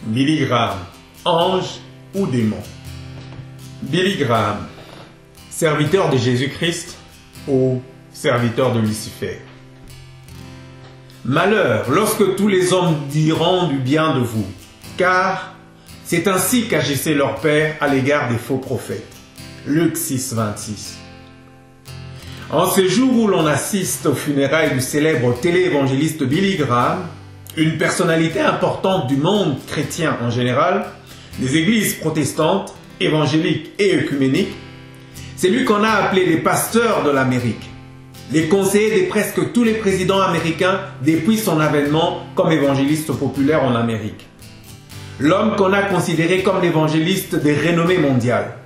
Billy Graham, ange ou démon? Billy Graham, serviteur de Jésus-Christ ou serviteur de Lucifer? Malheur lorsque tous les hommes diront du bien de vous, car c'est ainsi qu'agissait leur père à l'égard des faux prophètes. Luc 6, 26. En ce jour où l'on assiste aux funérailles du célèbre téléévangéliste Billy Graham, une personnalité importante du monde chrétien en général, des églises protestantes, évangéliques et œcuméniques, c'est lui qu'on a appelé les pasteurs de l'Amérique, les conseillers de presque tous les présidents américains depuis son avènement comme évangéliste populaire en Amérique. L'homme qu'on a considéré comme l'évangéliste des renommées mondiales.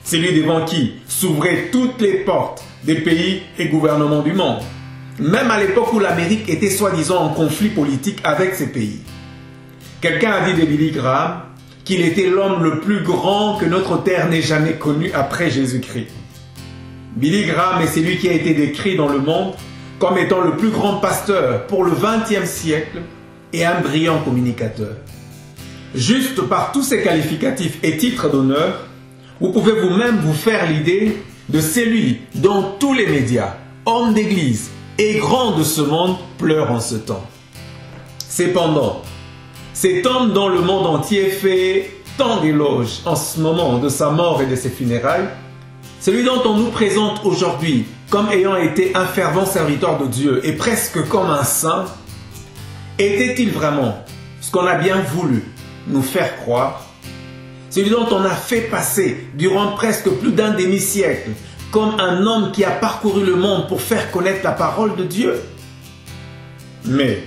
Celui devant qui s'ouvraient toutes les portes des pays et gouvernements du monde, même à l'époque où l'Amérique était soi-disant en conflit politique avec ces pays. Quelqu'un a dit de Billy Graham qu'il était l'homme le plus grand que notre terre n'ait jamais connu après Jésus-Christ. Billy Graham est celui qui a été décrit dans le monde comme étant le plus grand pasteur pour le XXe siècle et un brillant communicateur. Juste par tous ces qualificatifs et titres d'honneur, vous pouvez vous-même vous faire l'idée de celui dont tous les médias, hommes d'église et grands de ce monde pleurent en ce temps. Cependant, cet homme dont le monde entier fait tant d'éloges en ce moment de sa mort et de ses funérailles, celui dont on nous présente aujourd'hui comme ayant été un fervent serviteur de Dieu et presque comme un saint, était-il vraiment ce qu'on a bien voulu nous faire croire? Celui dont on a fait passer durant presque plus d'un demi-siècle comme un homme qui a parcouru le monde pour faire connaître la parole de Dieu. Mais,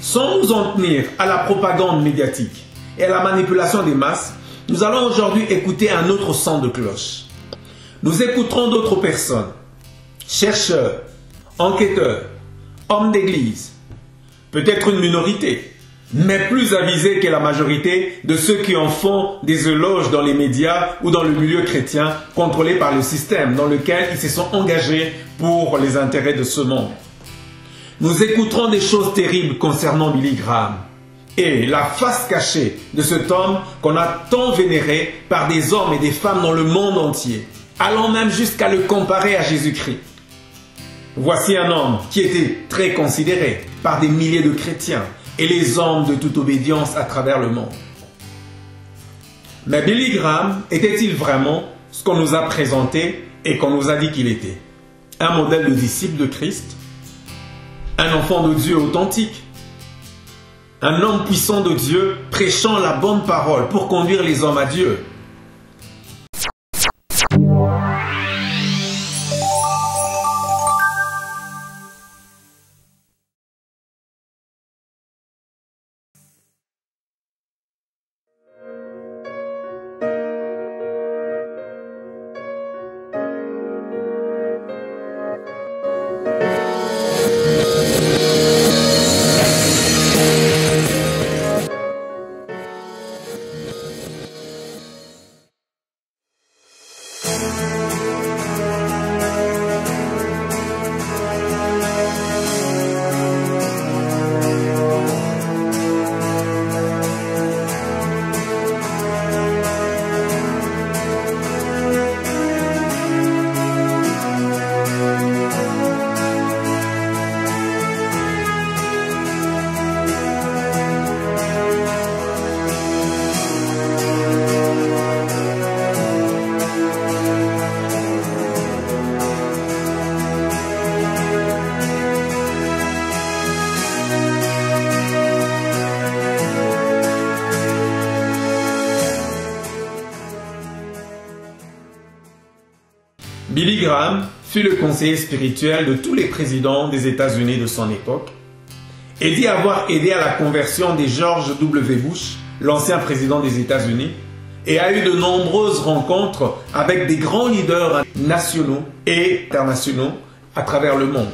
sans nous en tenir à la propagande médiatique et à la manipulation des masses, nous allons aujourd'hui écouter un autre son de cloche. Nous écouterons d'autres personnes, chercheurs, enquêteurs, hommes d'église, peut-être une minorité, mais plus avisés que la majorité de ceux qui en font des éloges dans les médias ou dans le milieu chrétien contrôlé par le système dans lequel ils se sont engagés pour les intérêts de ce monde. Nous écouterons des choses terribles concernant Billy Graham et la face cachée de cet homme qu'on a tant vénéré par des hommes et des femmes dans le monde entier, allant même jusqu'à le comparer à Jésus-Christ. Voici un homme qui était très considéré par des milliers de chrétiens et les hommes de toute obédience à travers le monde. Mais Billy Graham était-il vraiment ce qu'on nous a présenté et qu'on nous a dit qu'il était? Un modèle de disciple de Christ? Un enfant de Dieu authentique? Un homme puissant de Dieu prêchant la bonne parole pour conduire les hommes à Dieu? Billy Graham fut le conseiller spirituel de tous les présidents des États-Unis de son époque et dit avoir aidé à la conversion de George W. Bush, l'ancien président des États-Unis, et a eu de nombreuses rencontres avec des grands leaders nationaux et internationaux à travers le monde.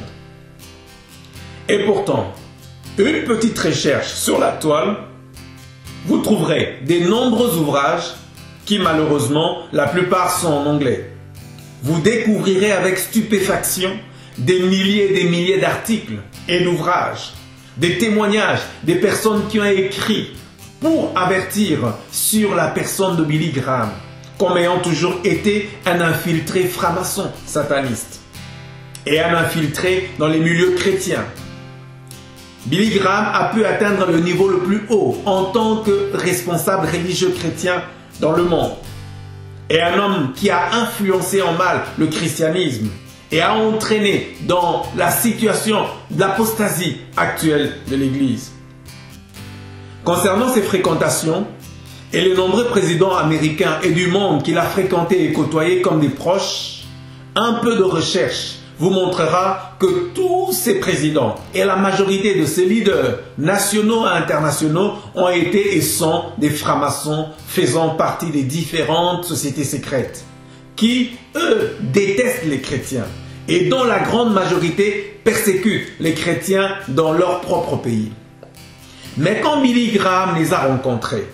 Et pourtant, une petite recherche sur la toile, vous trouverez de nombreux ouvrages qui malheureusement, la plupart sont en anglais. Vous découvrirez avec stupéfaction des milliers et des milliers d'articles et d'ouvrages, des témoignages des personnes qui ont écrit pour avertir sur la personne de Billy Graham, comme ayant toujours été un infiltré franc-maçon sataniste et un infiltré dans les milieux chrétiens. Billy Graham a pu atteindre le niveau le plus haut en tant que responsable religieux chrétien dans le monde, et un homme qui a influencé en mal le christianisme et a entraîné dans la situation d'apostasie actuelle de l'Église. Concernant ses fréquentations et les nombreux présidents américains et du monde qu'il a fréquentés et côtoyés comme des proches, un peu de recherche vous montrera que tous ces présidents et la majorité de ces leaders nationaux et internationaux ont été et sont des francs-maçons faisant partie des différentes sociétés secrètes qui, eux, détestent les chrétiens et dont la grande majorité persécute les chrétiens dans leur propre pays. Mais quand Billy Graham les a rencontrés,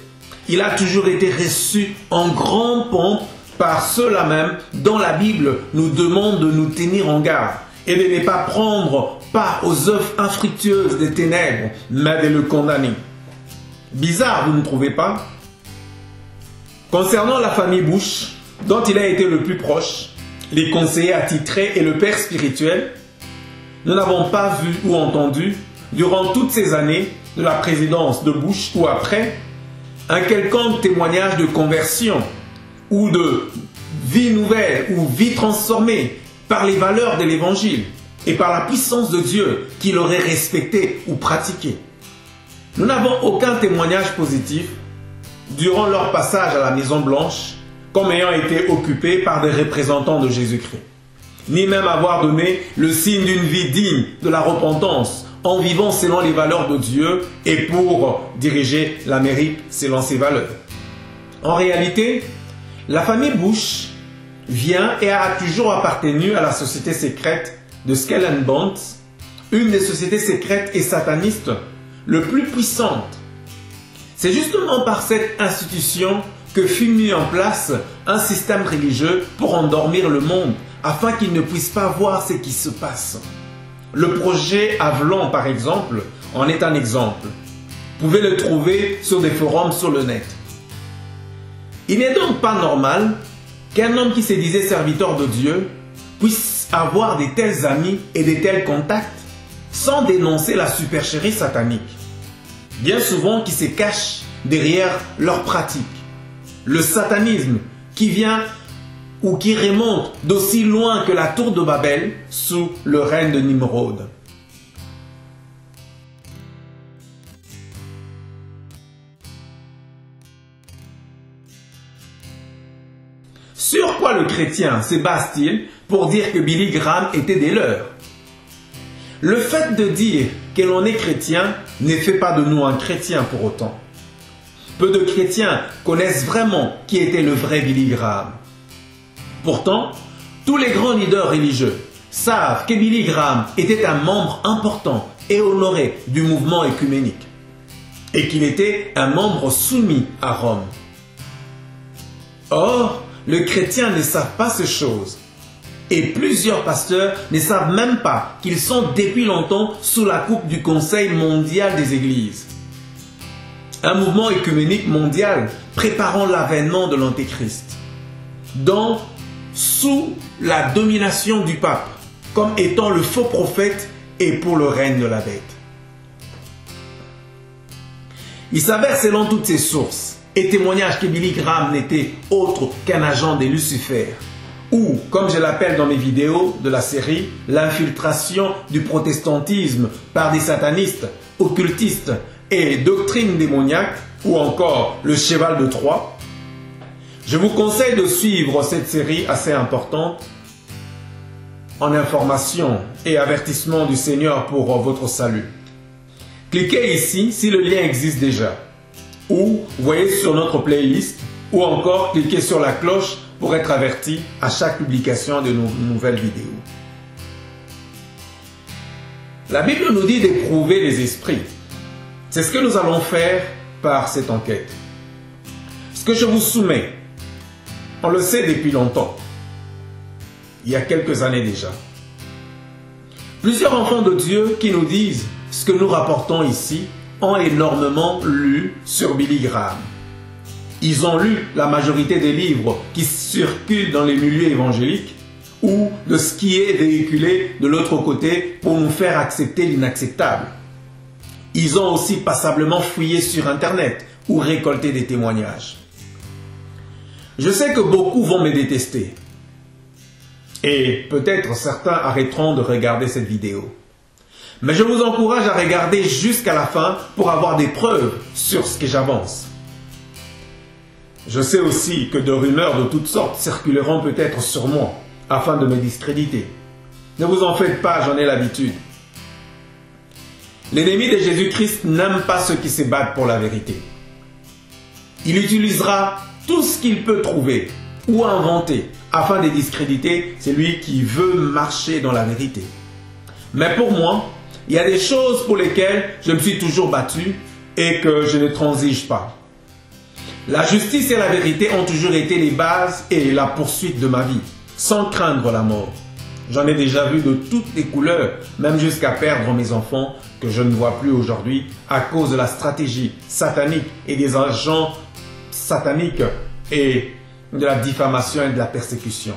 il a toujours été reçu en grande pompe par ceux-là même dont la Bible nous demande de nous tenir en garde et de ne pas prendre part aux œuvres infructueuses des ténèbres, mais de le condamner. Bizarre, vous ne trouvez pas? Concernant la famille Bush, dont il a été le plus proche, les conseillers attitrés et le père spirituel, nous n'avons pas vu ou entendu, durant toutes ces années de la présidence de Bush ou après, un quelconque témoignage de conversion ou de vie nouvelle ou vie transformée par les valeurs de l'Évangile et par la puissance de Dieu qu'il aurait respecté ou pratiqué. Nous n'avons aucun témoignage positif durant leur passage à la Maison Blanche comme ayant été occupés par des représentants de Jésus-Christ, ni même avoir donné le signe d'une vie digne de la repentance en vivant selon les valeurs de Dieu et pour diriger l'Amérique selon ses valeurs. En réalité, la famille Bush vient et a toujours appartenu à la société secrète de Skull and Bones, une des sociétés secrètes et satanistes le plus puissantes. C'est justement par cette institution que fut mis en place un système religieux pour endormir le monde afin qu'il ne puisse pas voir ce qui se passe. Le projet Avalon, par exemple, en est un exemple. Vous pouvez le trouver sur des forums sur le net. Il n'est donc pas normal qu'un homme qui se disait serviteur de Dieu puisse avoir de tels amis et de tels contacts sans dénoncer la supercherie satanique, bien souvent qui se cache derrière leurs pratiques. Le satanisme qui vient ou qui remonte d'aussi loin que la tour de Babel sous le règne de Nimrod. Sur quoi le chrétien se base-t-il pour dire que Billy Graham était des leurs? Le fait de dire que l'on est chrétien ne fait pas de nous un chrétien pour autant. Peu de chrétiens connaissent vraiment qui était le vrai Billy Graham. Pourtant, tous les grands leaders religieux savent que Billy Graham était un membre important et honoré du mouvement œcuménique et qu'il était un membre soumis à Rome. Or, les chrétiens ne savent pas ces choses et plusieurs pasteurs ne savent même pas qu'ils sont depuis longtemps sous la coupe du Conseil mondial des églises. Un mouvement œcuménique mondial préparant l'avènement de l'Antéchrist, dont sous la domination du pape, comme étant le faux prophète et pour le règne de la bête. Il s'avère selon toutes ces sources et témoignages que Billy Graham n'était autre qu'un agent de Lucifer, ou, comme je l'appelle dans mes vidéos de la série, l'infiltration du protestantisme par des satanistes, occultistes et doctrines démoniaques, ou encore le cheval de Troie. Je vous conseille de suivre cette série assez importante en information et avertissement du Seigneur pour votre salut. Cliquez ici si le lien existe déjà, ou voyez sur notre playlist, ou encore cliquez sur la cloche pour être averti à chaque publication de nos nouvelles vidéos. La Bible nous dit d'éprouver les esprits. C'est ce que nous allons faire par cette enquête. Ce que je vous soumets, on le sait depuis longtemps, il y a quelques années déjà. Plusieurs enfants de Dieu qui nous disent ce que nous rapportons ici ont énormément lu sur Billy Graham. Ils ont lu la majorité des livres qui circulent dans les milieux évangéliques ou de ce qui est véhiculé de l'autre côté pour nous faire accepter l'inacceptable. Ils ont aussi passablement fouillé sur Internet ou récolté des témoignages. Je sais que beaucoup vont me détester. Et peut-être certains arrêteront de regarder cette vidéo. Mais je vous encourage à regarder jusqu'à la fin pour avoir des preuves sur ce que j'avance. Je sais aussi que de rumeurs de toutes sortes circuleront peut-être sur moi, afin de me discréditer. Ne vous en faites pas, j'en ai l'habitude. L'ennemi de Jésus-Christ n'aime pas ceux qui se battent pour la vérité. Il utilisera tout ce qu'il peut trouver ou inventer afin de discréditer celui qui veut marcher dans la vérité. Mais pour moi, il y a des choses pour lesquelles je me suis toujours battu et que je ne transige pas. La justice et la vérité ont toujours été les bases et la poursuite de ma vie, sans craindre la mort. J'en ai déjà vu de toutes les couleurs, même jusqu'à perdre mes enfants que je ne vois plus aujourd'hui à cause de la stratégie satanique et des agents sataniques et de la diffamation et de la persécution.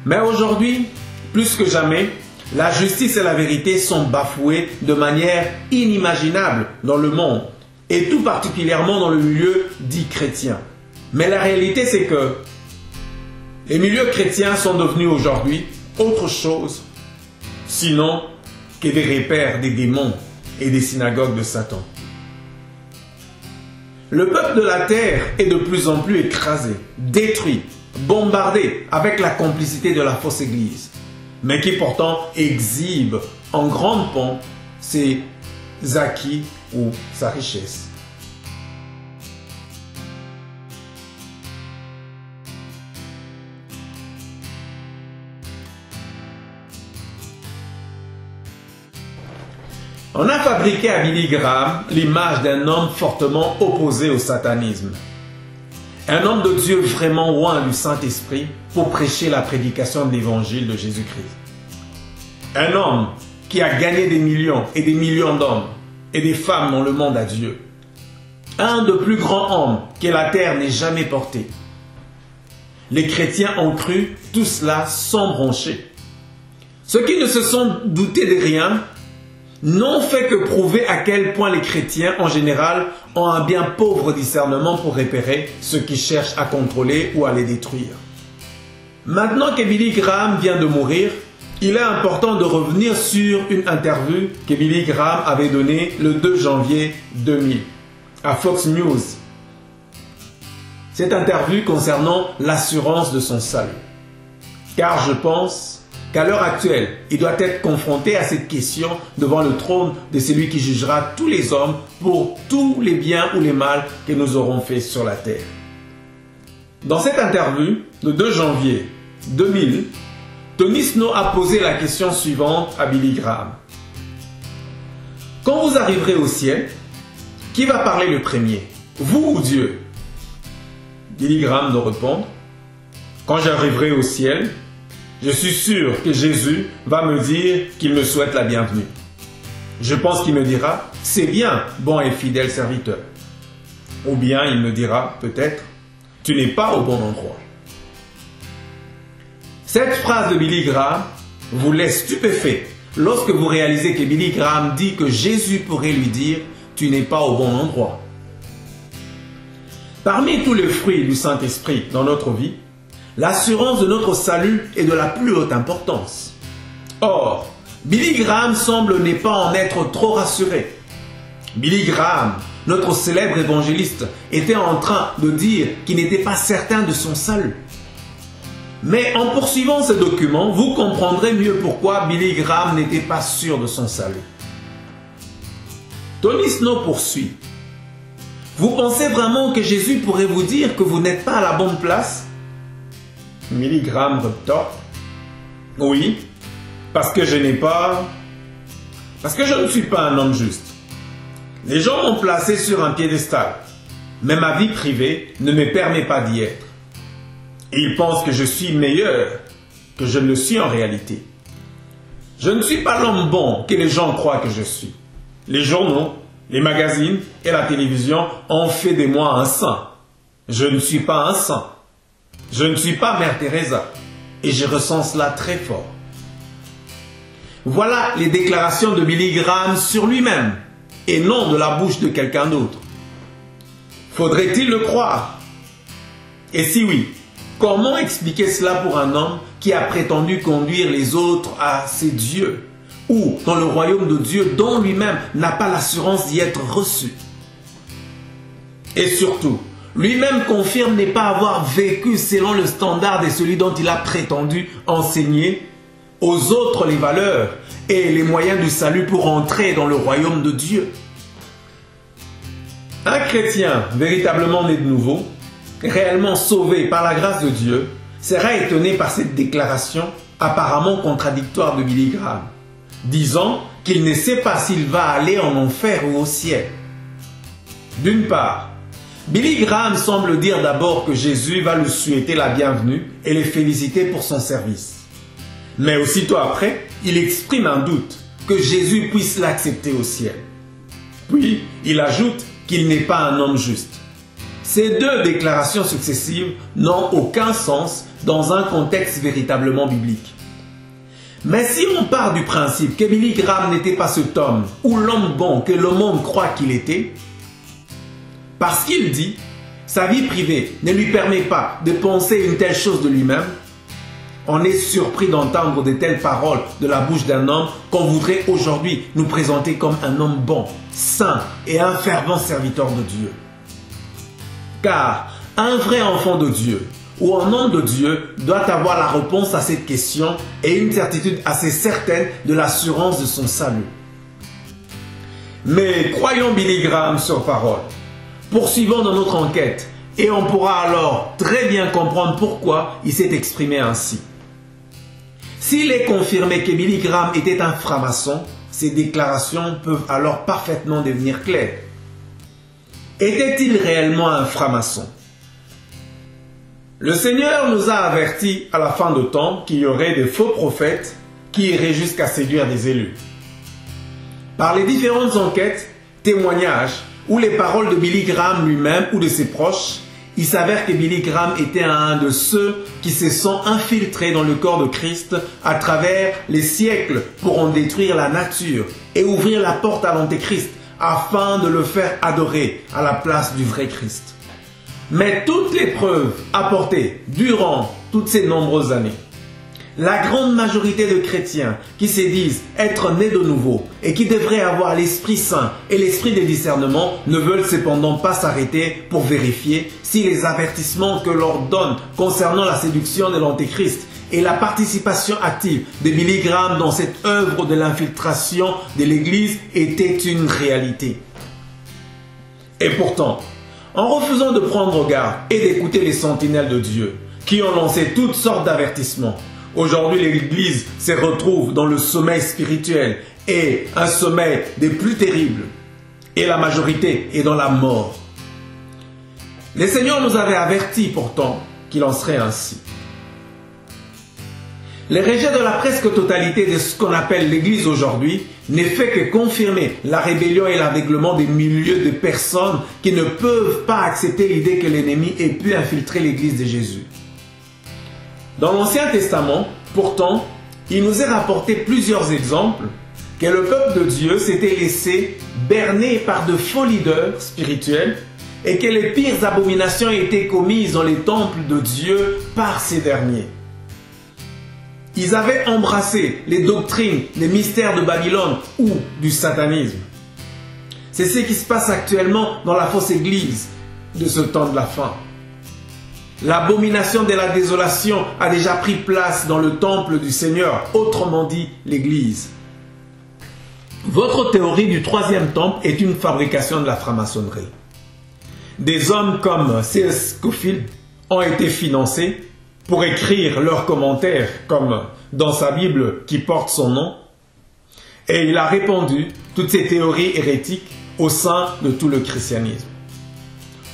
Mais aujourd'hui, plus que jamais, la justice et la vérité sont bafouées de manière inimaginable dans le monde, et tout particulièrement dans le milieu dit chrétien. Mais la réalité, c'est que les milieux chrétiens sont devenus aujourd'hui autre chose, sinon que des repères des démons et des synagogues de Satan. Le peuple de la terre est de plus en plus écrasé, détruit, bombardé avec la complicité de la fausse église, mais qui pourtant exhibe en grande pompe ses acquis ou sa richesse. On a fabriqué à Billy Graham l'image d'un homme fortement opposé au satanisme. Un homme de Dieu vraiment loin du Saint-Esprit pour prêcher la prédication de l'évangile de Jésus-Christ. Un homme qui a gagné des millions et des millions d'hommes et des femmes dans le monde à Dieu. Un des plus grands hommes que la terre n'ait jamais porté. Les chrétiens ont cru tout cela sans broncher. Ceux qui ne se sont doutés de rien n'ont fait que prouver à quel point les chrétiens en général ont un bien pauvre discernement pour repérer ceux qui cherchent à contrôler ou à les détruire. Maintenant que Billy Graham vient de mourir, il est important de revenir sur une interview que Billy Graham avait donnée le 2 janvier 2000 à Fox News. Cette interview concernant l'assurance de son salut. Car je pense qu'à l'heure actuelle, il doit être confronté à cette question devant le trône de celui qui jugera tous les hommes pour tous les biens ou les mal que nous aurons faits sur la terre. Dans cette interview, le 2 janvier 2000, Tony Snow a posé la question suivante à Billy Graham. Quand vous arriverez au ciel, qui va parler le premier, vous ou Dieu? Billy Graham de répondre, quand j'arriverai au ciel, je suis sûr que Jésus va me dire qu'il me souhaite la bienvenue. Je pense qu'il me dira, c'est bien, bon et fidèle serviteur. Ou bien il me dira, peut-être, tu n'es pas au bon endroit. Cette phrase de Billy Graham vous laisse stupéfait lorsque vous réalisez que Billy Graham dit que Jésus pourrait lui dire, tu n'es pas au bon endroit. Parmi tous les fruits du Saint-Esprit dans notre vie, l'assurance de notre salut est de la plus haute importance. Or, Billy Graham semble ne pas en être trop rassuré. Billy Graham, notre célèbre évangéliste, était en train de dire qu'il n'était pas certain de son salut. Mais en poursuivant ce document, vous comprendrez mieux pourquoi Billy Graham n'était pas sûr de son salut. Tony Snow poursuit. Vous pensez vraiment que Jésus pourrait vous dire que vous n'êtes pas à la bonne place? Billy Graham rétorque. Oui, parce que je ne suis pas un homme juste. Les gens m'ont placé sur un piédestal, mais ma vie privée ne me permet pas d'y être. Et ils pensent que je suis meilleur que je ne le suis en réalité. Je ne suis pas l'homme bon que les gens croient que je suis. Les journaux, Les magazines et la télévision ont fait de moi un saint. Je ne suis pas un saint. Je ne suis pas Mère Teresa. Et je ressens cela très fort. Voilà les déclarations de Billy Graham sur lui-même, et non de la bouche de quelqu'un d'autre. Faudrait-il le croire? Et si oui, comment expliquer cela pour un homme qui a prétendu conduire les autres à ses dieux, ou dans le royaume de Dieu dont lui-même n'a pas l'assurance d'y être reçu? Et surtout, lui-même confirme ne pas avoir vécu selon le standard de celui dont il a prétendu enseigner aux autres les valeurs et les moyens du salut pour entrer dans le royaume de Dieu. Un chrétien véritablement né de nouveau, réellement sauvé par la grâce de Dieu, sera étonné par cette déclaration apparemment contradictoire de Billy Graham, disant qu'il ne sait pas s'il va aller en enfer ou au ciel. D'une part, Billy Graham semble dire d'abord que Jésus va lui souhaiter la bienvenue et le féliciter pour son service. Mais aussitôt après, il exprime un doute que Jésus puisse l'accepter au ciel. Puis, il ajoute qu'il n'est pas un homme juste. Ces deux déclarations successives n'ont aucun sens dans un contexte véritablement biblique. Mais si on part du principe que Billy Graham n'était pas cet homme ou l'homme bon que le monde croit qu'il était, parce qu'il dit, sa vie privée ne lui permet pas de penser une telle chose de lui-même, on est surpris d'entendre de telles paroles de la bouche d'un homme qu'on voudrait aujourd'hui nous présenter comme un homme bon, saint et un fervent serviteur de Dieu. Car un vrai enfant de Dieu ou un homme de Dieu doit avoir la réponse à cette question et une certitude assez certaine de l'assurance de son salut. Mais croyons Billy Graham sur parole. Poursuivons dans notre enquête et on pourra alors très bien comprendre pourquoi il s'est exprimé ainsi. S'il est confirmé que Billy Graham était un franc-maçon, ces déclarations peuvent alors parfaitement devenir claires. Était-il réellement un franc-maçon? Le Seigneur nous a avertis à la fin de temps qu'il y aurait des faux prophètes qui iraient jusqu'à séduire des élus. Par les différentes enquêtes, témoignages ou les paroles de Billy Graham lui-même ou de ses proches, il s'avère que Billy Graham était un de ceux qui se sont infiltrés dans le corps de Christ à travers les siècles pour en détruire la nature et ouvrir la porte à l'Antéchrist afin de le faire adorer à la place du vrai Christ. Mais toutes les preuves apportées durant toutes ces nombreuses années, la grande majorité de chrétiens qui se disent être nés de nouveau et qui devraient avoir l'Esprit Saint et l'Esprit de discernement ne veulent cependant pas s'arrêter pour vérifier si les avertissements que leur donne concernant la séduction de l'Antéchrist et la participation active de Billy Graham dans cette œuvre de l'infiltration de l'Église étaient une réalité. Et pourtant, en refusant de prendre garde et d'écouter les sentinelles de Dieu qui ont lancé toutes sortes d'avertissements, aujourd'hui, l'Église se retrouve dans le sommeil spirituel et un sommeil des plus terribles. Et la majorité est dans la mort. Le Seigneur nous avait avertis pourtant qu'il en serait ainsi. Le rejet de la presque totalité de ce qu'on appelle l'Église aujourd'hui ne fait que confirmer la rébellion et l'aveuglement des milliers de personnes qui ne peuvent pas accepter l'idée que l'ennemi ait pu infiltrer l'Église de Jésus. Dans l'Ancien Testament, pourtant, il nous est rapporté plusieurs exemples que le peuple de Dieu s'était laissé berner par de faux leaders spirituels et que les pires abominations étaient commises dans les temples de Dieu par ces derniers. Ils avaient embrassé les doctrines, les mystères de Babylone ou du satanisme. C'est ce qui se passe actuellement dans la fausse église de ce temps de la fin. L'abomination de la désolation a déjà pris place dans le temple du Seigneur, autrement dit l'église. Votre théorie du troisième temple est une fabrication de la franc-maçonnerie. Des hommes comme C.S. Scofield ont été financés pour écrire leurs commentaires comme dans sa Bible qui porte son nom, et il a répandu toutes ces théories hérétiques au sein de tout le christianisme.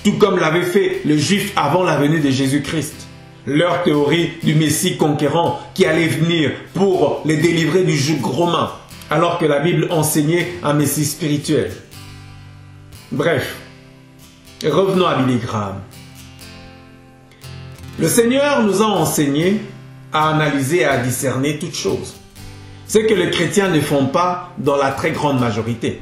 Tout comme l'avaient fait les Juifs avant la venue de Jésus-Christ, leur théorie du Messie conquérant qui allait venir pour les délivrer du joug romain, alors que la Bible enseignait un Messie spirituel. Bref, revenons à Billy Graham. Le Seigneur nous a enseigné à analyser et à discerner toutes choses. Ce que les chrétiens ne font pas dans la très grande majorité.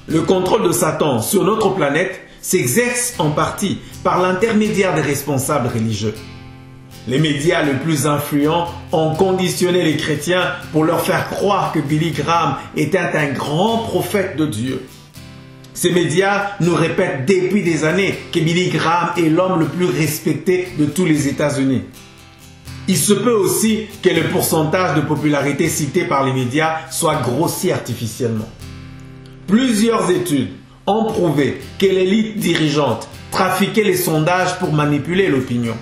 Le contrôle de Satan sur notre planète s'exerce en partie par l'intermédiaire des responsables religieux. Les médias les plus influents ont conditionné les chrétiens pour leur faire croire que Billy Graham était un grand prophète de Dieu. Ces médias nous répètent depuis des années que Billy Graham est l'homme le plus respecté de tous les États-Unis. Il se peut aussi que le pourcentage de popularité cité par les médias soit grossi artificiellement. Plusieurs études ont prouvé que l'élite dirigeante trafiquait les sondages pour manipuler l'opinion.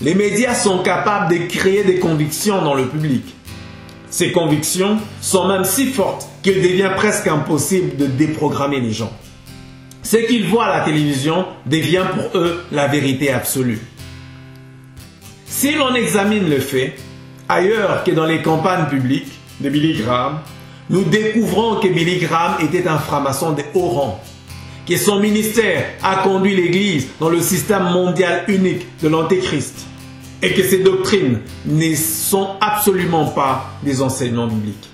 Les médias sont capables de créer des convictions dans le public. Ces convictions sont même si fortes qu'il devient presque impossible de déprogrammer les gens. Ce qu'ils voient à la télévision devient pour eux la vérité absolue. Si l'on examine le fait, ailleurs que dans les campagnes publiques de Billy Graham, nous découvrons que Billy Graham était un franc-maçon de haut rang, que son ministère a conduit l'Église dans le système mondial unique de l'Antéchrist et que ses doctrines ne sont absolument pas des enseignements bibliques.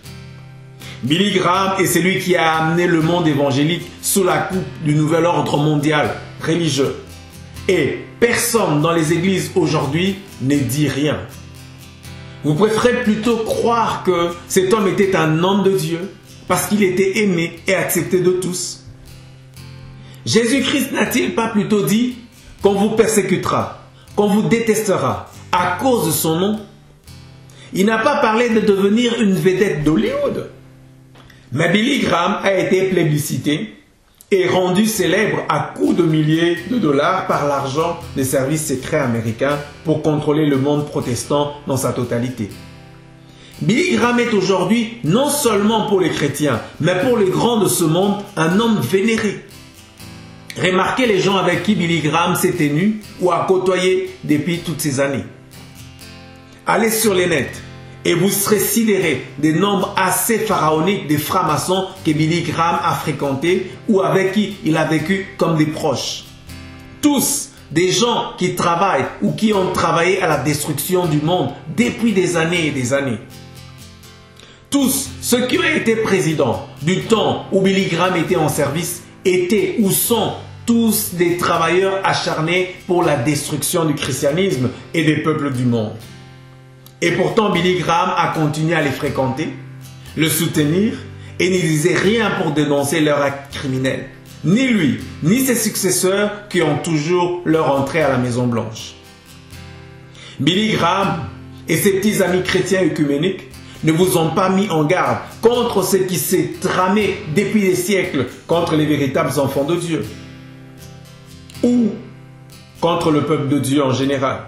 Billy Graham est celui qui a amené le monde évangélique sous la coupe du nouvel ordre mondial religieux. Et personne dans les églises aujourd'hui ne dit rien. Vous préférez plutôt croire que cet homme était un homme de Dieu parce qu'il était aimé et accepté de tous. Jésus-Christ n'a-t-il pas plutôt dit qu'on vous persécutera, qu'on vous détestera à cause de son nom? Il n'a pas parlé de devenir une vedette d'Hollywood. Mais Billy Graham a été plébiscité et rendu célèbre à coups de milliers de dollars par l'argent des services secrets américains pour contrôler le monde protestant dans sa totalité. Billy Graham est aujourd'hui non seulement pour les chrétiens, mais pour les grands de ce monde, un homme vénéré. Remarquez les gens avec qui Billy Graham s'est tenu ou a côtoyé depuis toutes ces années. Allez sur les nets et vous serez sidérés des nombres assez pharaoniques des francs-maçons que Billy Graham a fréquentés ou avec qui il a vécu comme des proches. Tous des gens qui travaillent ou qui ont travaillé à la destruction du monde depuis des années et des années. Tous ceux qui ont été présidents du temps où Billy Graham était en service étaient ou sont tous des travailleurs acharnés pour la destruction du christianisme et des peuples du monde. Et pourtant, Billy Graham a continué à les fréquenter, le soutenir et ne disait rien pour dénoncer leur acte criminel. Ni lui, ni ses successeurs qui ont toujours leur entrée à la Maison Blanche. Billy Graham et ses petits amis chrétiens œcuméniques ne vous ont pas mis en garde contre ce qui s'est tramé depuis des siècles contre les véritables enfants de Dieu ou contre le peuple de Dieu en général.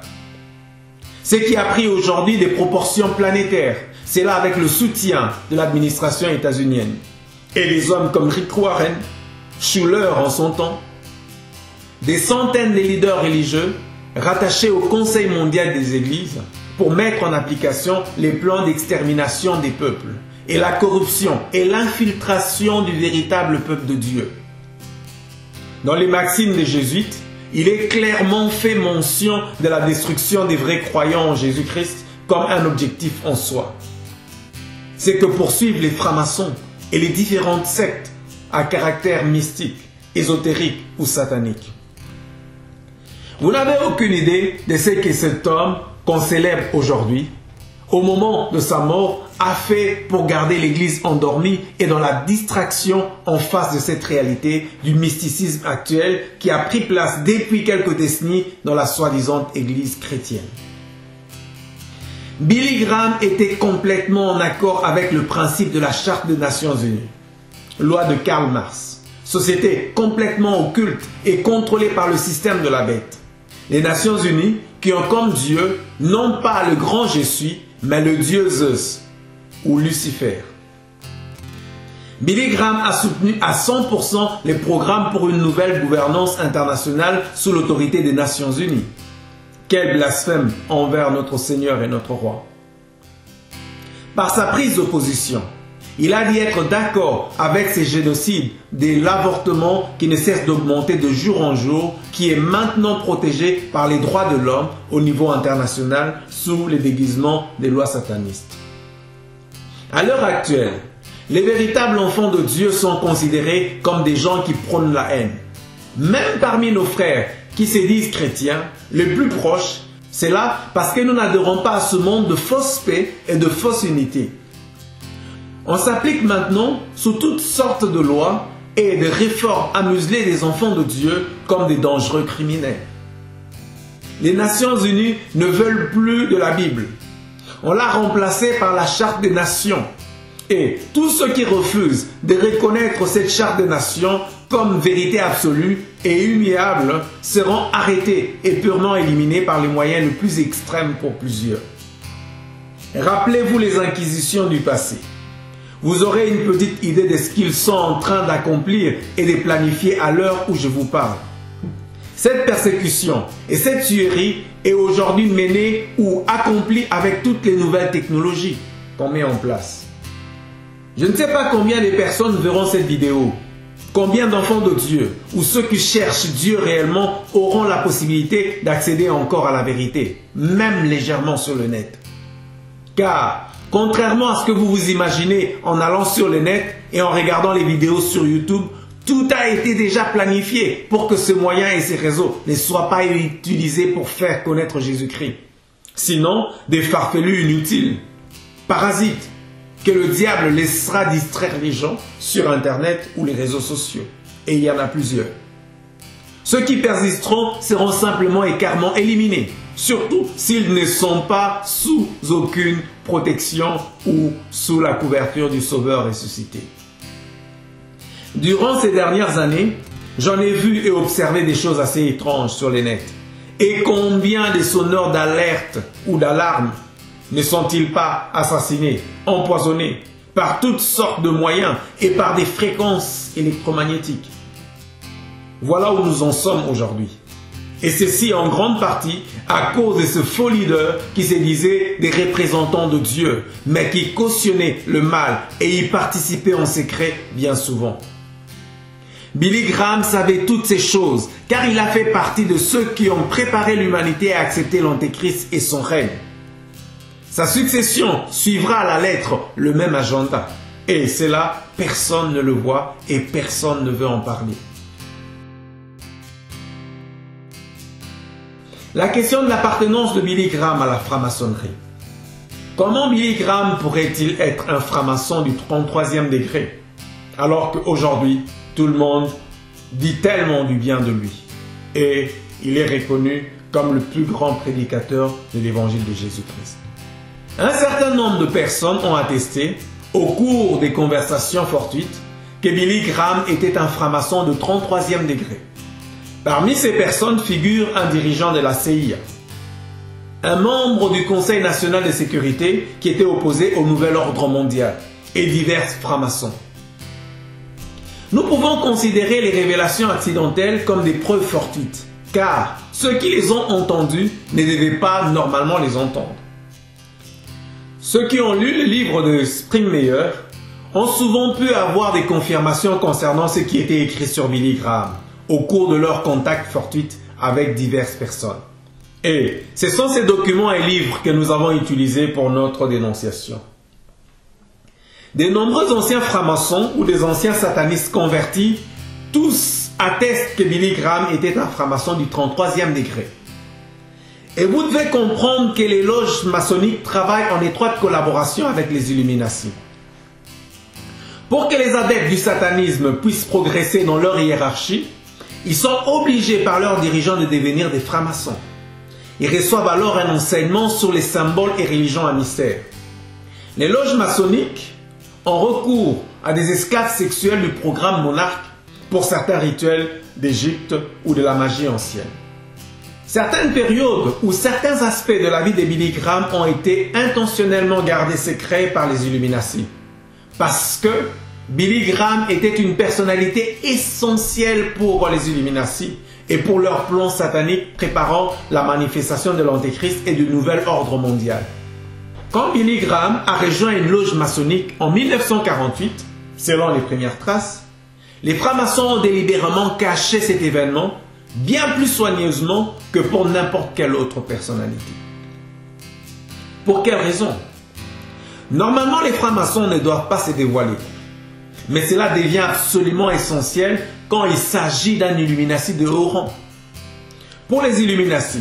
Ce qui a pris aujourd'hui des proportions planétaires, c'est là avec le soutien de l'administration états-unienne et des hommes comme Rick Warren, Schuller en son temps, des centaines de leaders religieux rattachés au Conseil mondial des églises pour mettre en application les plans d'extermination des peuples et la corruption et l'infiltration du véritable peuple de Dieu. Dans les maximes des jésuites, il est clairement fait mention de la destruction des vrais croyants en Jésus-Christ comme un objectif en soi. C'est que poursuivent les francs-maçons et les différentes sectes à caractère mystique, ésotérique ou satanique. Vous n'avez aucune idée de ce que cet homme qu'on célèbre aujourd'hui, au moment de sa mort, a fait pour garder l'Église endormie et dans la distraction en face de cette réalité du mysticisme actuel qui a pris place depuis quelques décennies dans la soi-disant Église chrétienne. Billy Graham était complètement en accord avec le principe de la Charte des Nations Unies, loi de Karl Marx, société complètement occulte et contrôlée par le système de la bête. Les Nations Unies qui ont comme Dieu non pas le grand je suis, mais le Dieu Zeus ou Lucifer. Billy Graham a soutenu à 100% les programmes pour une nouvelle gouvernance internationale sous l'autorité des Nations Unies. Quel blasphème envers notre Seigneur et notre Roi. Par sa prise de position Il a dit être d'accord avec ces génocides de l'avortement qui ne cesse d'augmenter de jour en jour, qui est maintenant protégé par les droits de l'homme au niveau international sous les déguisements des lois satanistes. À l'heure actuelle, les véritables enfants de Dieu sont considérés comme des gens qui prônent la haine. Même parmi nos frères qui se disent chrétiens, les plus proches, c'est là parce que nous n'adhérons pas à ce monde de fausse paix et de fausse unité. On s'applique maintenant sous toutes sortes de lois et de réformes à museler des enfants de Dieu comme des dangereux criminels. Les Nations Unies ne veulent plus de la Bible. On l'a remplacée par la Charte des Nations. Et tous ceux qui refusent de reconnaître cette Charte des Nations comme vérité absolue et immuable seront arrêtés et purement éliminés par les moyens les plus extrêmes pour plusieurs. Rappelez-vous les inquisitions du passé. Vous aurez une petite idée de ce qu'ils sont en train d'accomplir et de planifier à l'heure où je vous parle. Cette persécution et cette tuerie est aujourd'hui menée ou accomplie avec toutes les nouvelles technologies qu'on met en place. Je ne sais pas combien de personnes verront cette vidéo, combien d'enfants de Dieu ou ceux qui cherchent Dieu réellement auront la possibilité d'accéder encore à la vérité, même légèrement sur le net. Car, contrairement à ce que vous vous imaginez en allant sur le net et en regardant les vidéos sur YouTube, tout a été déjà planifié pour que ce moyen et ces réseaux ne soient pas utilisés pour faire connaître Jésus-Christ. Sinon, des farfelus inutiles, parasites, que le diable laissera distraire les gens sur Internet ou les réseaux sociaux. Et il y en a plusieurs. Ceux qui persisteront seront simplement et carrément éliminés, surtout s'ils ne sont pas sous aucune protection ou sous la couverture du Sauveur ressuscité. Durant ces dernières années, j'en ai vu et observé des choses assez étranges sur les nets. Et combien de sonneurs d'alerte ou d'alarme ne sont-ils pas assassinés, empoisonnés par toutes sortes de moyens et par des fréquences électromagnétiques? Voilà où nous en sommes aujourd'hui. Et ceci en grande partie à cause de ce faux leader qui se disait des représentants de Dieu, mais qui cautionnait le mal et y participait en secret bien souvent. Billy Graham savait toutes ces choses, car il a fait partie de ceux qui ont préparé l'humanité à accepter l'Antéchrist et son règne. Sa succession suivra à la lettre le même agenda. Et cela, personne ne le voit et personne ne veut en parler. La question de l'appartenance de Billy Graham à la franc-maçonnerie. Comment Billy Graham pourrait-il être un franc-maçon du 33e degré, alors qu'aujourd'hui, tout le monde dit tellement du bien de lui et il est reconnu comme le plus grand prédicateur de l'évangile de Jésus-Christ. Un certain nombre de personnes ont attesté, au cours des conversations fortuites, que Billy Graham était un franc-maçon de 33e degré. Parmi ces personnes figure un dirigeant de la CIA, un membre du Conseil national de sécurité qui était opposé au nouvel ordre mondial et divers francs-maçons. Nous pouvons considérer les révélations accidentelles comme des preuves fortuites, car ceux qui les ont entendues ne devaient pas normalement les entendre. Ceux qui ont lu le livre de Springmeier ont souvent pu avoir des confirmations concernant ce qui était écrit sur Billy Graham au cours de leurs contacts fortuits avec diverses personnes. Et ce sont ces documents et livres que nous avons utilisés pour notre dénonciation. De nombreux anciens francs-maçons ou des anciens satanistes convertis, tous attestent que Billy Graham était un franc-maçon du 33e degré. Et vous devez comprendre que les loges maçonniques travaillent en étroite collaboration avec les Illuminati. Pour que les adeptes du satanisme puissent progresser dans leur hiérarchie, ils sont obligés par leurs dirigeants de devenir des francs-maçons. Ils reçoivent alors un enseignement sur les symboles et religions à mystère. Les loges maçonniques ont recours à des esclaves sexuels du programme monarque pour certains rituels d'Égypte ou de la magie ancienne. Certaines périodes ou certains aspects de la vie de Billy Graham ont été intentionnellement gardés secrets par les Illuminati. Parce que Billy Graham était une personnalité essentielle pour les Illuminati et pour leur plan satanique préparant la manifestation de l'Antéchrist et du nouvel ordre mondial. Quand Billy Graham a rejoint une loge maçonnique en 1948, selon les premières traces, les francs-maçons ont délibérément caché cet événement bien plus soigneusement que pour n'importe quelle autre personnalité. Pour quelle raison? Normalement, les francs-maçons ne doivent pas se dévoiler. Mais cela devient absolument essentiel quand il s'agit d'un Illuminati de haut rang. Pour les Illuminati,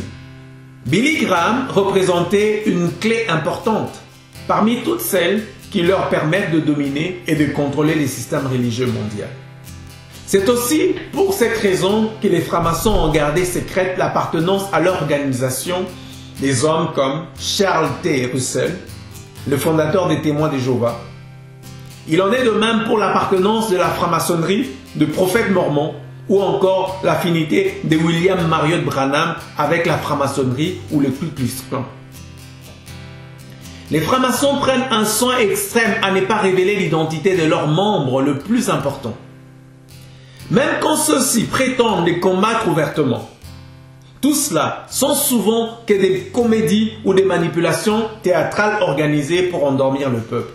Billy Graham représentait une clé importante parmi toutes celles qui leur permettent de dominer et de contrôler les systèmes religieux mondiaux. C'est aussi pour cette raison que les francs-maçons ont gardé secrète l'appartenance à leur organisation des hommes comme Charles T. Russell, le fondateur des Témoins de Jéhovah. Il en est de même pour l'appartenance de la franc-maçonnerie de prophètes mormons ou encore l'affinité de William Marion Branham avec la franc-maçonnerie ou le Ku Klux Klan. Les francs-maçons prennent un soin extrême à ne pas révéler l'identité de leurs membres le plus important. Même quand ceux-ci prétendent les combattre ouvertement. Tout cela sont souvent que des comédies ou des manipulations théâtrales organisées pour endormir le peuple.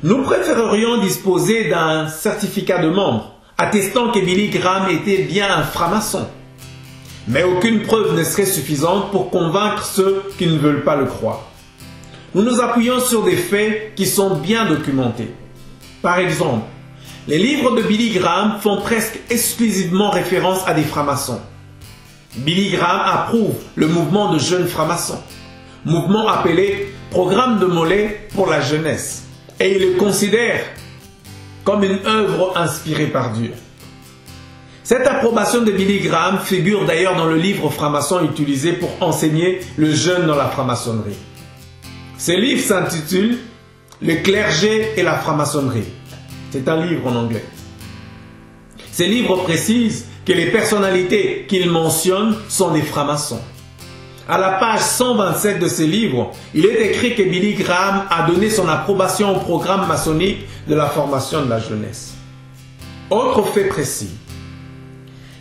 Nous préférerions disposer d'un certificat de membre attestant que Billy Graham était bien un franc-maçon. Mais aucune preuve ne serait suffisante pour convaincre ceux qui ne veulent pas le croire. Nous nous appuyons sur des faits qui sont bien documentés. Par exemple, les livres de Billy Graham font presque exclusivement référence à des francs-maçons. Billy Graham approuve le mouvement de jeunes francs-maçons, mouvement appelé Programme de Mollet pour la jeunesse, et il le considère comme une œuvre inspirée par Dieu. Cette approbation de Billy Graham figure d'ailleurs dans le livre franc-maçon utilisé pour enseigner le jeune dans la franc-maçonnerie. Ce livre s'intitule « Le clergé et la franc-maçonnerie ». C'est un livre en anglais. Ce livre précise que les personnalités qu'il mentionne sont des francs-maçons. À la page 127 de ce livre, il est écrit que Billy Graham a donné son approbation au programme maçonnique de la formation de la jeunesse. Autre fait précis.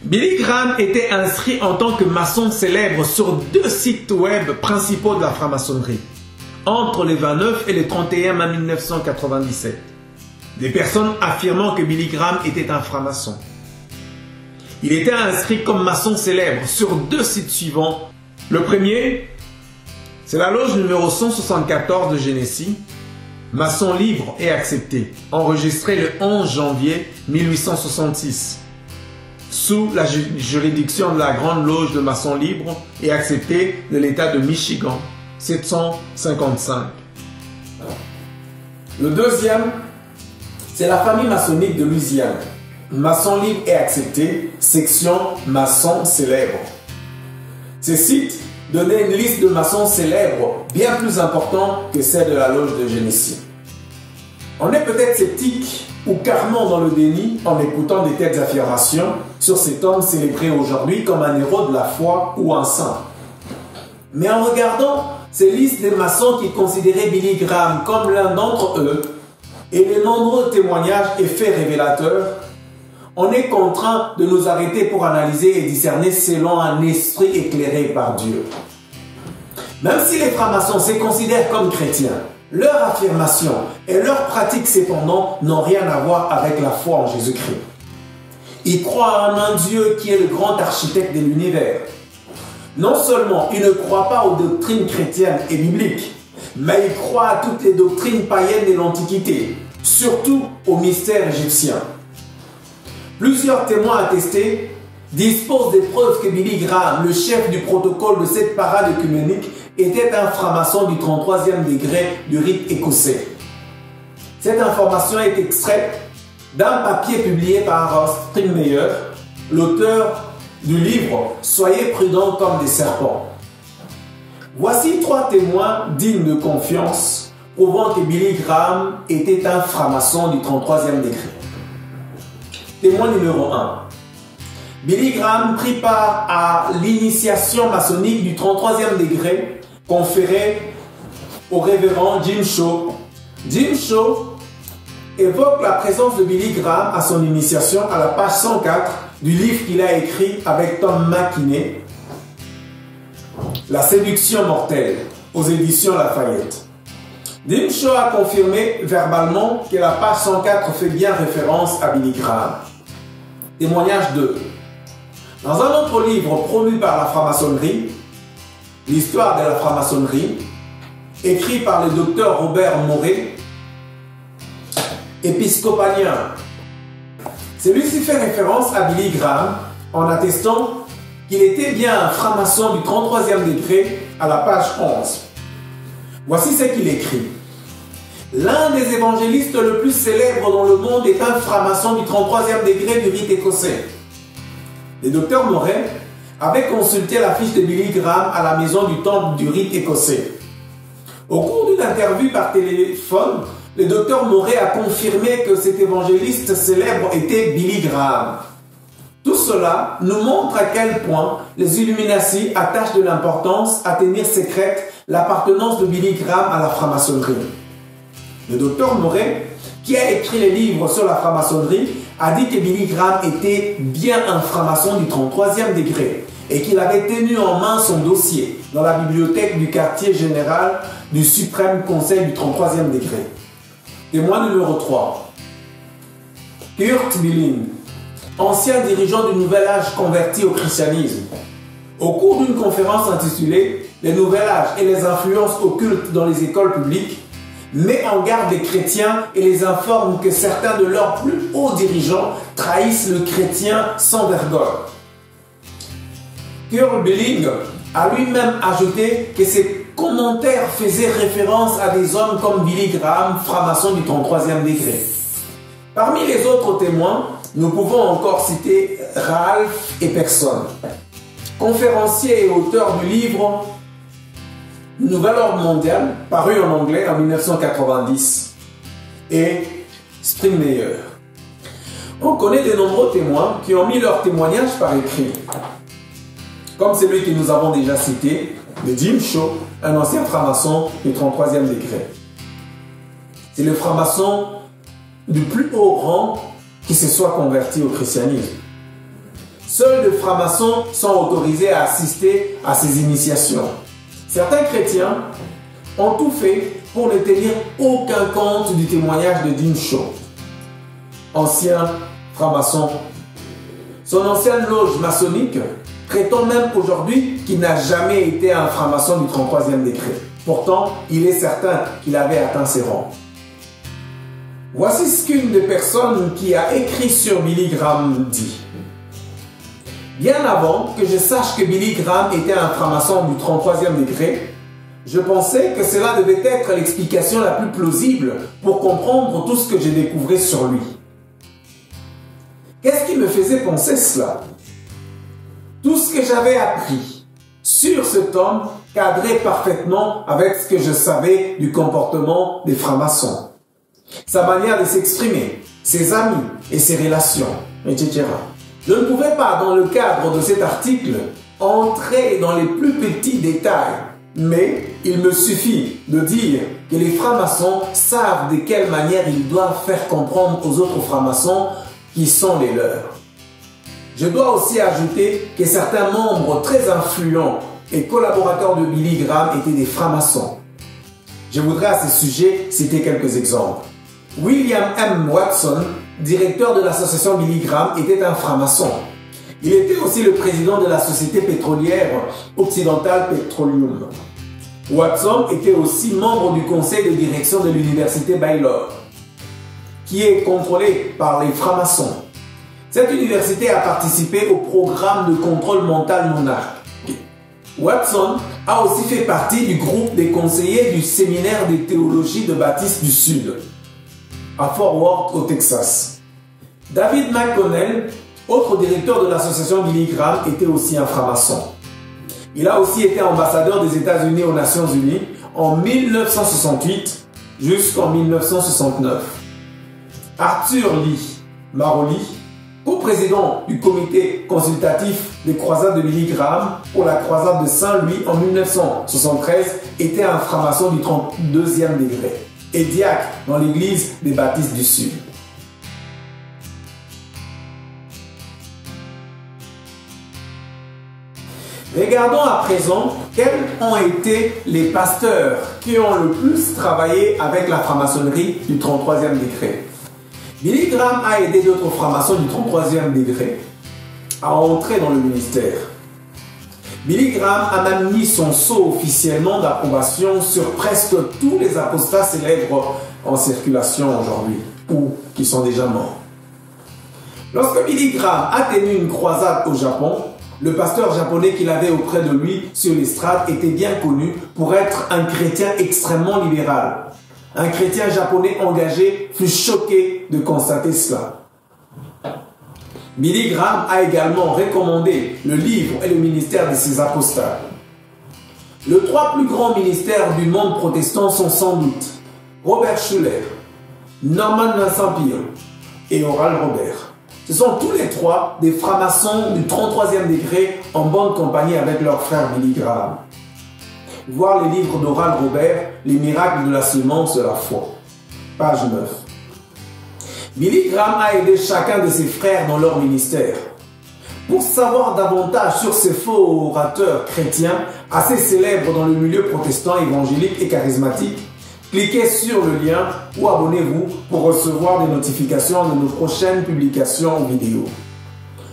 Billy Graham était inscrit en tant que maçon célèbre sur 2 sites web principaux de la franc-maçonnerie, entre le 29 et le 31 mai 1997. Des personnes affirmant que Billy Graham était un franc-maçon. Il était inscrit comme maçon célèbre sur 2 sites suivants. Le premier, c'est la loge numéro 174 de Genesee, maçon libre et accepté, enregistré le 11 janvier 1866, sous la juridiction de la Grande Loge de maçons libres et acceptés de l'État de Michigan, 755. Le deuxième, c'est la famille maçonnique de Louisiane, maçon libre et accepté, section maçon célèbre. Ces sites donnaient une liste de maçons célèbres bien plus importante que celle de la loge de Genesee. On est peut-être sceptique ou carrément dans le déni en écoutant des telles affirmations sur cet homme célébré aujourd'hui comme un héros de la foi ou un saint. Mais en regardant ces listes des maçons qui considéraient Billy Graham comme l'un d'entre eux et les nombreux témoignages et faits révélateurs, on est contraint de nous arrêter pour analyser et discerner selon un esprit éclairé par Dieu. Même si les francs-maçons se considèrent comme chrétiens, leurs affirmations et leurs pratiques cependant n'ont rien à voir avec la foi en Jésus-Christ. Ils croient en un Dieu qui est le grand architecte de l'univers. Non seulement ils ne croient pas aux doctrines chrétiennes et bibliques, mais ils croient à toutes les doctrines païennes de l'Antiquité, surtout aux mystères égyptiens. Plusieurs témoins attestés disposent des preuves que Billy Graham, le chef du protocole de cette parade œcuménique, était un franc-maçon du 33e degré du rite écossais. Cette information est extraite d'un papier publié par Stringmeyer, l'auteur du livre « Soyez prudents comme des serpents ». Voici 3 témoins dignes de confiance prouvant que Billy Graham était un franc-maçon du 33e degré. Témoin numéro 1. Billy Graham prit part à l'initiation maçonnique du 33e degré conférée au révérend Jim Shaw. Jim Shaw évoque la présence de Billy Graham à son initiation à la page 104 du livre qu'il a écrit avec Tom McKinney, La séduction mortelle, aux éditions Lafayette. Dean Shaw a confirmé verbalement que la page 104 fait bien référence à Billy Graham. Témoignage 2. Dans un autre livre promu par la franc-maçonnerie, L'histoire de la franc-maçonnerie, écrit par le docteur Robert Morey, épiscopalien, celui-ci fait référence à Billy Graham en attestant qu'il était bien un franc-maçon du 33e degré à la page 11. Voici ce qu'il écrit. L'un des évangélistes le plus célèbre dans le monde est un franc-maçon du 33e degré du rite écossais. Le docteur Morey avait consulté la fiche de Billy Graham à la maison du temple du rite écossais. Au cours d'une interview par téléphone, le docteur Morey a confirmé que cet évangéliste célèbre était Billy Graham. Tout cela nous montre à quel point les Illuminati attachent de l'importance à tenir secrète l'appartenance de Billy Graham à la franc-maçonnerie. Le docteur Morey, qui a écrit les livres sur la franc-maçonnerie, a dit que Billy Graham était bien un franc-maçon du 33e degré et qu'il avait tenu en main son dossier dans la bibliothèque du quartier général du Suprême Conseil du 33e degré. Témoin numéro 3. Kurt Billing, ancien dirigeant du Nouvel Âge converti au christianisme. Au cours d'une conférence intitulée « Le Nouvel Âge et les influences occultes dans les écoles publiques », met en garde les chrétiens et les informe que certains de leurs plus hauts dirigeants trahissent le chrétien sans vergogne. Kurt Billing a lui-même ajouté que ses commentaires faisaient référence à des hommes comme Billy Graham, franc-maçon du 33e degré. Parmi les autres témoins, nous pouvons encore citer Ralph Epperson, conférencier et auteur du livre Nouvel Ordre Mondial, paru en anglais en 1990, et Springmeier. On connaît de nombreux témoins qui ont mis leur témoignage par écrit, comme celui que nous avons déjà cité, de Jim Shaw, un ancien franc-maçon du 33e degré. C'est le franc-maçon du plus haut rang qui se soit converti au christianisme. Seuls les francs-maçons sont autorisés à assister à ces initiations. Certains chrétiens ont tout fait pour ne tenir aucun compte du témoignage de Dean Shaw, ancien franc-maçon. Son ancienne loge maçonnique prétend même aujourd'hui qu'il n'a jamais été un franc-maçon du 33e degré. Pourtant, il est certain qu'il avait atteint ses rangs. Voici ce qu'une des personnes qui a écrit sur Billy Graham dit. Bien avant que je sache que Billy Graham était un franc-maçon du 33e degré, je pensais que cela devait être l'explication la plus plausible pour comprendre tout ce que j'ai découvert sur lui. Qu'est-ce qui me faisait penser cela? Tout ce que j'avais appris sur cet homme cadrait parfaitement avec ce que je savais du comportement des francs-maçons, sa manière de s'exprimer, ses amis et ses relations, etc. Je ne pouvais pas, dans le cadre de cet article, entrer dans les plus petits détails, mais il me suffit de dire que les francs-maçons savent de quelle manière ils doivent faire comprendre aux autres francs-maçons qui sont les leurs. Je dois aussi ajouter que certains membres très influents et collaborateurs de Billy Graham étaient des francs-maçons. Je voudrais à ce sujet citer quelques exemples. William M. Watson, directeur de l'association Billy Graham, était un franc-maçon. Il était aussi le président de la société pétrolière Occidental Petroleum. Watson était aussi membre du conseil de direction de l'université Baylor, qui est contrôlée par les francs-maçons. Cette université a participé au programme de contrôle mental monarque. Watson a aussi fait partie du groupe des conseillers du séminaire de théologie de Baptiste du Sud, à Fort Worth au Texas. David McConnell, autre directeur de l'association Billy Graham, était aussi un franc-maçon. Il a aussi été ambassadeur des États-Unis aux Nations Unies en 1968 jusqu'en 1969. Arthur Lee Maroli, co-président du comité consultatif des croisades de Billy Graham pour la croisade de Saint-Louis en 1973, était un franc-maçon du 32e degré et diacre dans l'église des Baptistes du Sud. Regardons à présent quels ont été les pasteurs qui ont le plus travaillé avec la franc-maçonnerie du 33e degré. Billy Graham a aidé d'autres francs-maçons du 33e degré à entrer dans le ministère. Billy Graham a même mis son sceau officiellement d'approbation sur presque tous les apostats célèbres en circulation aujourd'hui ou qui sont déjà morts. Lorsque Billy Graham a tenu une croisade au Japon, le pasteur japonais qu'il avait auprès de lui sur l'estrade était bien connu pour être un chrétien extrêmement libéral. Un chrétien japonais engagé fut choqué de constater cela. Billy Graham a également recommandé le livre et le ministère de ses apostats. Les trois plus grands ministères du monde protestant sont sans doute Robert Schuller, Norman Vincent Peale et Oral Robert. Ce sont tous les trois des francs-maçons du 33e degré en bonne compagnie avec leur frère Billy Graham. Voir les livres d'Oral Robert, Les miracles de la semence de la foi, page 9. Billy Graham a aidé chacun de ses frères dans leur ministère. Pour savoir davantage sur ces faux orateurs chrétiens assez célèbres dans le milieu protestant, évangélique et charismatique, cliquez sur le lien ou abonnez-vous pour recevoir des notifications de nos prochaines publications vidéo.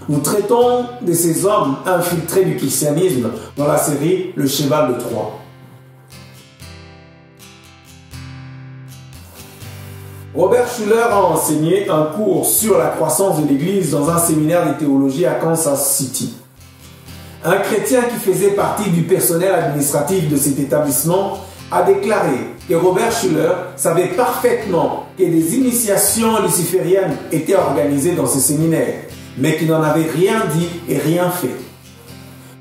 Nous traitons de ces hommes infiltrés du christianisme dans la série Le Cheval de Troie. Robert Schuller a enseigné un cours sur la croissance de l'Église dans un séminaire de théologie à Kansas City. Un chrétien qui faisait partie du personnel administratif de cet établissement a déclaré que Robert Schuller savait parfaitement que des initiations lucifériennes étaient organisées dans ce séminaire, mais qu'il n'en avait rien dit et rien fait.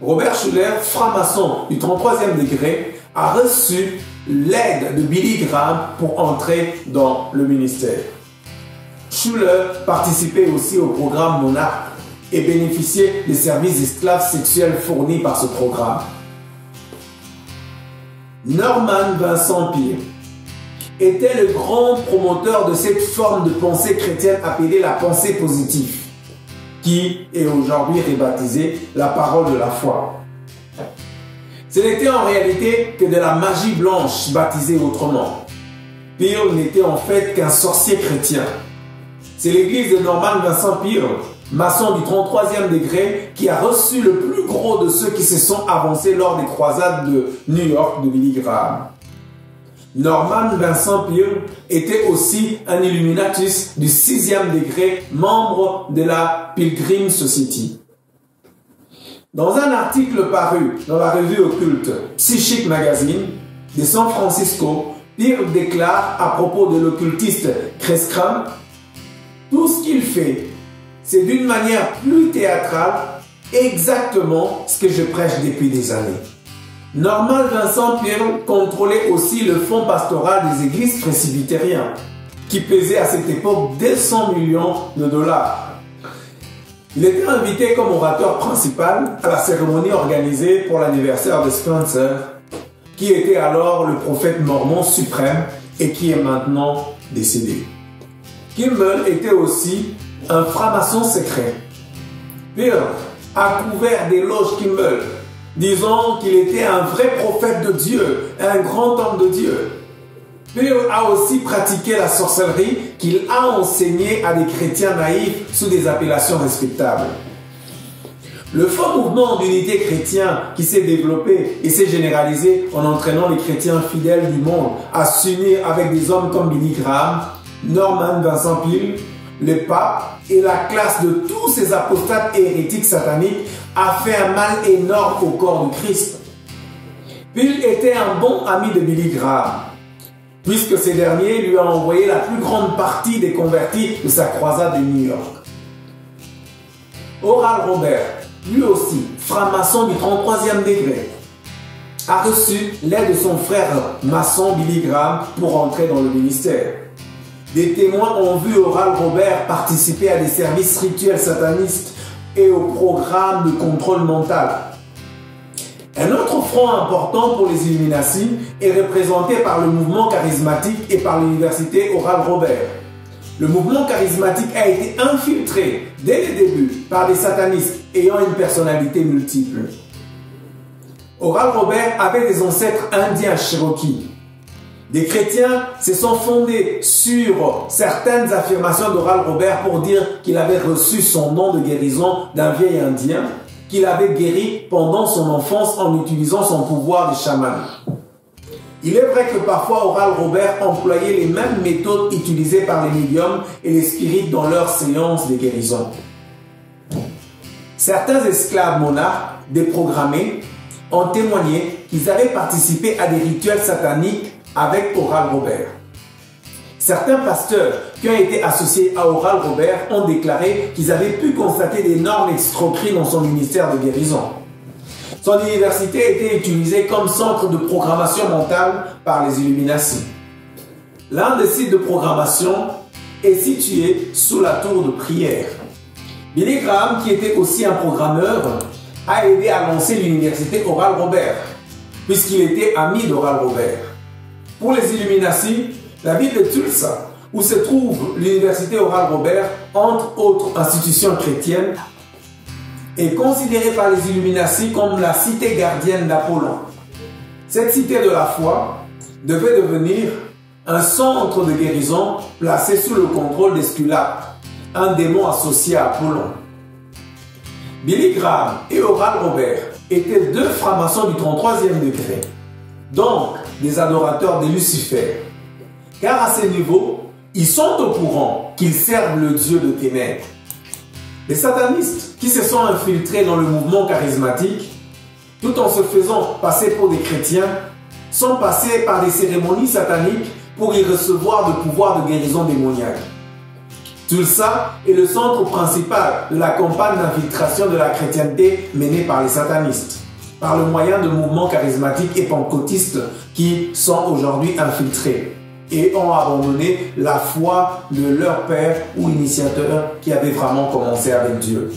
Robert Schuller, franc-maçon du 33e degré, a reçu l'aide de Billy Graham pour entrer dans le ministère. Schuller participait aussi au programme Monarque et bénéficiait des services d'esclaves sexuels fournis par ce programme. Norman Vincent Peale était le grand promoteur de cette forme de pensée chrétienne appelée la pensée positive, qui est aujourd'hui rebaptisée la parole de la foi. Ce n'était en réalité que de la magie blanche baptisée autrement. Peale n'était en fait qu'un sorcier chrétien. C'est l'église de Norman Vincent Peale, maçon du 33e degré, qui a reçu le plus gros de ceux qui se sont avancés lors des croisades de New York de Billy Graham. Norman Vincent Peale était aussi un Illuminatus du 6e degré, membre de la Pilgrim Society. Dans un article paru dans la revue occulte Psychic Magazine de San Francisco, Peale déclare à propos de l'occultiste Chris Crum: tout ce qu'il fait, c'est d'une manière plus théâtrale exactement ce que je prêche depuis des années. Norman Vincent Peale contrôlait aussi le fonds pastoral des églises presbytériennes, qui pesait à cette époque 200 millions de dollars. Il était invité comme orateur principal à la cérémonie organisée pour l'anniversaire de Spencer, qui était alors le prophète mormon suprême et qui est maintenant décédé. Kimball était aussi un franc-maçon secret. Peale a couvert des loges Kimball, disant qu'il était un vrai prophète de Dieu, un grand homme de Dieu. Peale a aussi pratiqué la sorcellerie qu'il a enseignée à des chrétiens naïfs sous des appellations respectables. Le faux mouvement d'unité chrétien qui s'est développé et s'est généralisé en entraînant les chrétiens fidèles du monde à s'unir avec des hommes comme Billy Graham, Norman Vincent Peale, le pape et la classe de tous ces apostates et hérétiques sataniques a fait un mal énorme au corps du Christ. Peale était un bon ami de Billy Graham, puisque ces derniers lui ont envoyé la plus grande partie des convertis de sa croisade de New York. Oral Robert, lui aussi franc-maçon du 33e degré, a reçu l'aide de son frère maçon Billy Graham pour entrer dans le ministère. Des témoins ont vu Oral Robert participer à des services rituels satanistes et au programme de contrôle mental. Un autre front important pour les Illuminati est représenté par le mouvement charismatique et par l'université Oral Robert. Le mouvement charismatique a été infiltré dès le début par des satanistes ayant une personnalité multiple. Oral Roberts avait des ancêtres indiens Cherokee. Des chrétiens se sont fondés sur certaines affirmations d'Oral Roberts pour dire qu'il avait reçu son nom de guérison d'un vieil indien qu'il avait guéri pendant son enfance en utilisant son pouvoir de chaman. Il est vrai que parfois Oral Roberts employait les mêmes méthodes utilisées par les médiums et les spirites dans leurs séances de guérison. Certains esclaves monarques déprogrammés ont témoigné qu'ils avaient participé à des rituels sataniques avec Oral Roberts. Certains pasteurs qui ont été associés à Oral Roberts ont déclaré qu'ils avaient pu constater d'énormes escroqueries dans son ministère de guérison. Son université était utilisée comme centre de programmation mentale par les Illuminati. L'un des sites de programmation est situé sous la tour de prière. Billy Graham, qui était aussi un programmeur, a aidé à lancer l'université Oral Roberts, puisqu'il était ami d'Oral Roberts. Pour les Illuminati, la ville de Tulsa, où se trouve l'université Oral Roberts, entre autres institutions chrétiennes, est considérée par les Illuminati comme la cité gardienne d'Apollon. Cette cité de la foi devait devenir un centre de guérison placé sous le contrôle d'Esculape, un démon associé à Apollon. Billy Graham et Oral Roberts étaient deux francs-maçons du 33e degré, donc des adorateurs de Lucifer, car à ce niveau, ils sont au courant qu'ils servent le Dieu de ténèbres. Les satanistes qui se sont infiltrés dans le mouvement charismatique, tout en se faisant passer pour des chrétiens, sont passés par des cérémonies sataniques pour y recevoir le pouvoir de guérison démoniaque. Tulsa est le centre principal de la campagne d'infiltration de la chrétienté menée par les satanistes, par le moyen de mouvements charismatiques et pentecôtistes qui sont aujourd'hui infiltrés et ont abandonné la foi de leur père ou initiateur qui avait vraiment commencé avec Dieu.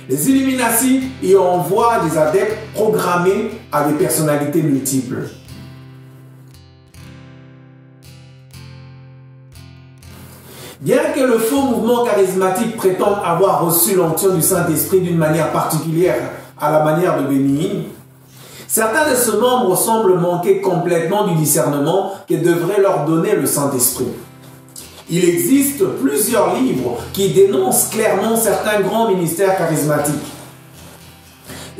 Les Illuminati y envoient des adeptes programmés à des personnalités multiples. Bien que le faux mouvement charismatique prétende avoir reçu l'onction du Saint-Esprit d'une manière particulière à la manière de Béni, certains de ses membres semblent manquer complètement du discernement que devrait leur donner le Saint-Esprit. Il existe plusieurs livres qui dénoncent clairement certains grands ministères charismatiques.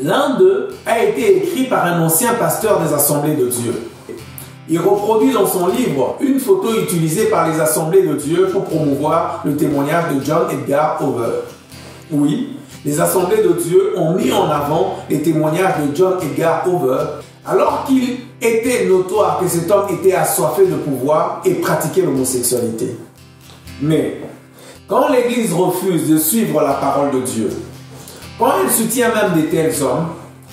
L'un d'eux a été écrit par un ancien pasteur des Assemblées de Dieu. Il reproduit dans son livre une photo utilisée par les Assemblées de Dieu pour promouvoir le témoignage de John Edgar Hoover. Oui, les Assemblées de Dieu ont mis en avant les témoignages de John Edgar Hoover alors qu'il était notoire que cet homme était assoiffé de pouvoir et pratiquait l'homosexualité. Mais quand l'Église refuse de suivre la parole de Dieu, quand elle soutient même de tels hommes,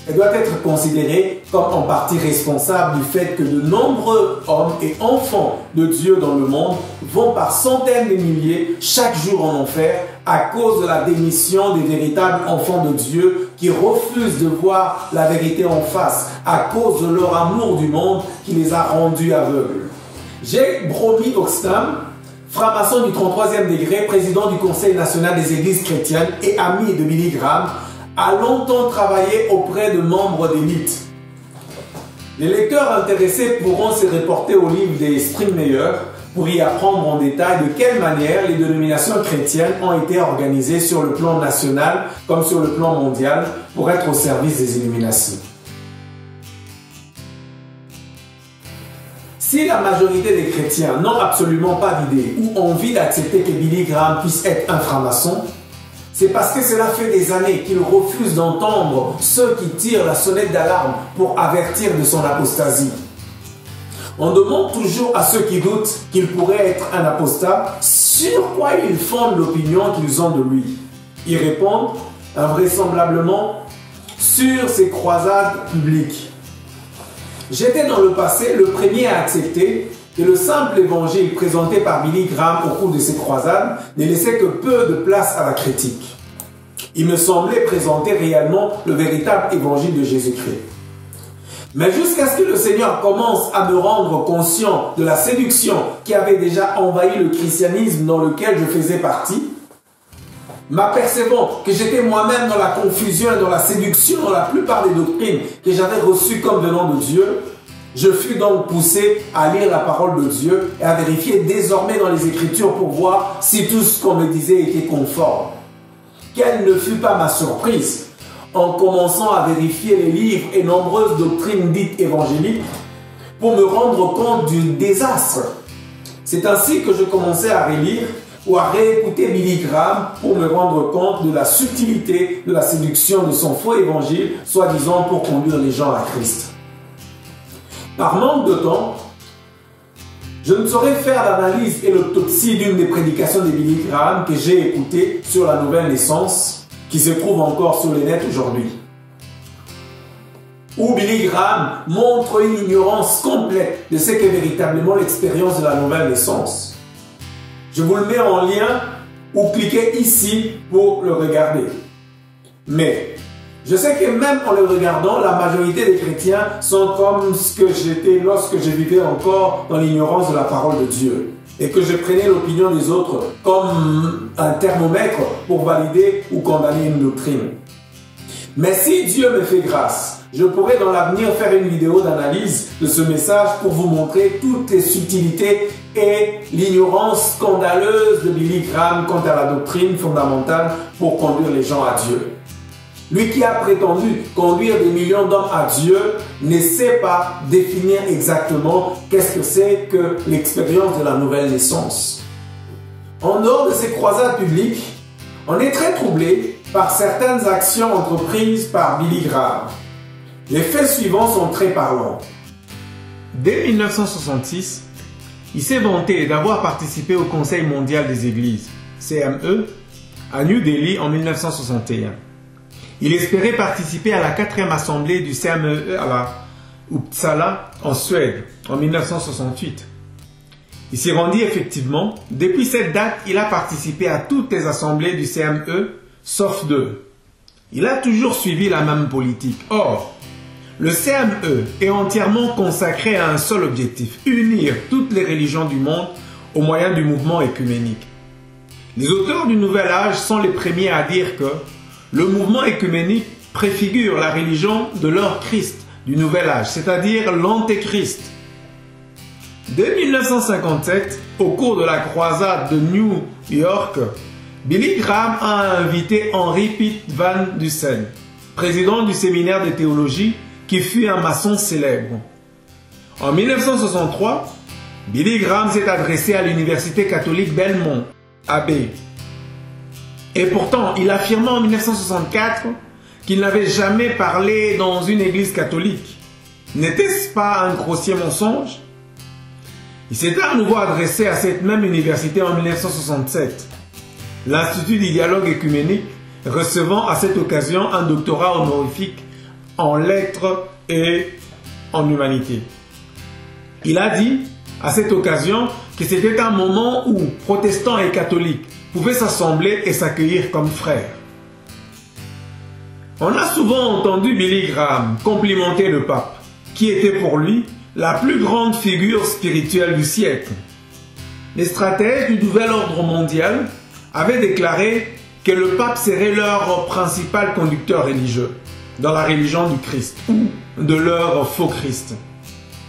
elle doit être considérée comme en partie responsable du fait que de nombreux hommes et enfants de Dieu dans le monde vont par centaines de milliers chaque jour en enfer à cause de la démission des véritables enfants de Dieu qui refusent de voir la vérité en face à cause de leur amour du monde qui les a rendus aveugles. J. Bromley Oxnam, franc-maçon du 33e degré, président du Conseil national des églises chrétiennes et ami de Billy Graham, a longtemps travaillé auprès de membres d'élite. Les lecteurs intéressés pourront se reporter au livre des Springmeier pour y apprendre en détail de quelle manière les dénominations chrétiennes ont été organisées sur le plan national comme sur le plan mondial pour être au service des Illuminati. Si la majorité des chrétiens n'ont absolument pas d'idée ou envie d'accepter que Billy Graham puisse être un franc-maçon, c'est parce que cela fait des années qu'il refuse d'entendre ceux qui tirent la sonnette d'alarme pour avertir de son apostasie. On demande toujours à ceux qui doutent qu'il pourrait être un apostat sur quoi ils fondent l'opinion qu'ils ont de lui. Ils répondent invraisemblablement sur ses croisades publiques. J'étais dans le passé le premier à accepter que le simple évangile présenté par Billy Graham au cours de ses croisades ne laissait que peu de place à la critique. Il me semblait présenter réellement le véritable évangile de Jésus-Christ. Mais jusqu'à ce que le Seigneur commence à me rendre conscient de la séduction qui avait déjà envahi le christianisme dans lequel je faisais partie, m'apercevant que j'étais moi-même dans la confusion et dans la séduction dans la plupart des doctrines que j'avais reçues comme venant de Dieu, je fus donc poussé à lire la parole de Dieu et à vérifier désormais dans les Écritures pour voir si tout ce qu'on me disait était conforme. Quelle ne fut pas ma surprise en commençant à vérifier les livres et nombreuses doctrines dites évangéliques pour me rendre compte du désastre. C'est ainsi que je commençais à relire ou à réécouter Billy Graham pour me rendre compte de la subtilité de la séduction de son faux évangile, soi-disant pour conduire les gens à Christ. Par manque de temps, je ne saurais faire l'analyse et l'autopsie d'une des prédications de Billy Graham que j'ai écoutées sur la nouvelle naissance, qui se trouve encore sur les nets aujourd'hui. Où Billy Graham montre une ignorance complète de ce qu'est véritablement l'expérience de la nouvelle naissance. Je vous le mets en lien ou cliquez ici pour le regarder. Mais je sais que même en le regardant, la majorité des chrétiens sont comme ce que j'étais lorsque je vivais encore dans l'ignorance de la parole de Dieu et que je prenais l'opinion des autres comme un thermomètre pour valider ou condamner une doctrine. Mais si Dieu me fait grâce, je pourrais dans l'avenir faire une vidéo d'analyse de ce message pour vous montrer toutes les subtilités et l'ignorance scandaleuse de Billy Graham quant à la doctrine fondamentale pour conduire les gens à Dieu. Lui qui a prétendu conduire des millions d'hommes à Dieu ne sait pas définir exactement qu'est-ce que c'est que l'expérience de la nouvelle naissance. En dehors de ces croisades publiques, on est très troublé par certaines actions entreprises par Billy Graham. Les faits suivants sont très parlants. Dès 1966, il s'est vanté d'avoir participé au Conseil mondial des églises, CME, à New Delhi en 1961. Il espérait participer à la 4e assemblée du CME à la Uppsala, en Suède, en 1968. Il s'y rendit effectivement. Depuis cette date, il a participé à toutes les assemblées du CME, sauf 2. Il a toujours suivi la même politique. Or, le CME est entièrement consacré à un seul objectif, unir toutes les religions du monde au moyen du mouvement œcuménique. Les auteurs du Nouvel Âge sont les premiers à dire que le mouvement œcuménique préfigure la religion de leur Christ du Nouvel Âge, c'est-à-dire l'Antéchrist. Dès 1957, au cours de la croisade de New York, Billy Graham a invité Henry Pitt Van Dusen, président du séminaire de théologie, qui fut un maçon célèbre. En 1963, Billy Graham s'est adressé à l'université catholique Belmont, à B. Et pourtant, il affirma en 1964 qu'il n'avait jamais parlé dans une église catholique. N'était-ce pas un grossier mensonge? Il s'est à nouveau adressé à cette même université en 1967, l'Institut du dialogue œcuménique recevant à cette occasion un doctorat honorifique en lettres et en humanité. Il a dit à cette occasion que c'était un moment où protestants et catholiques pouvaient s'assembler et s'accueillir comme frères. On a souvent entendu Billy Graham complimenter le pape, qui était pour lui la plus grande figure spirituelle du siècle. Les stratèges du nouvel ordre mondial avaient déclaré que le pape serait leur principal conducteur religieux dans la religion du Christ ou de leur faux Christ.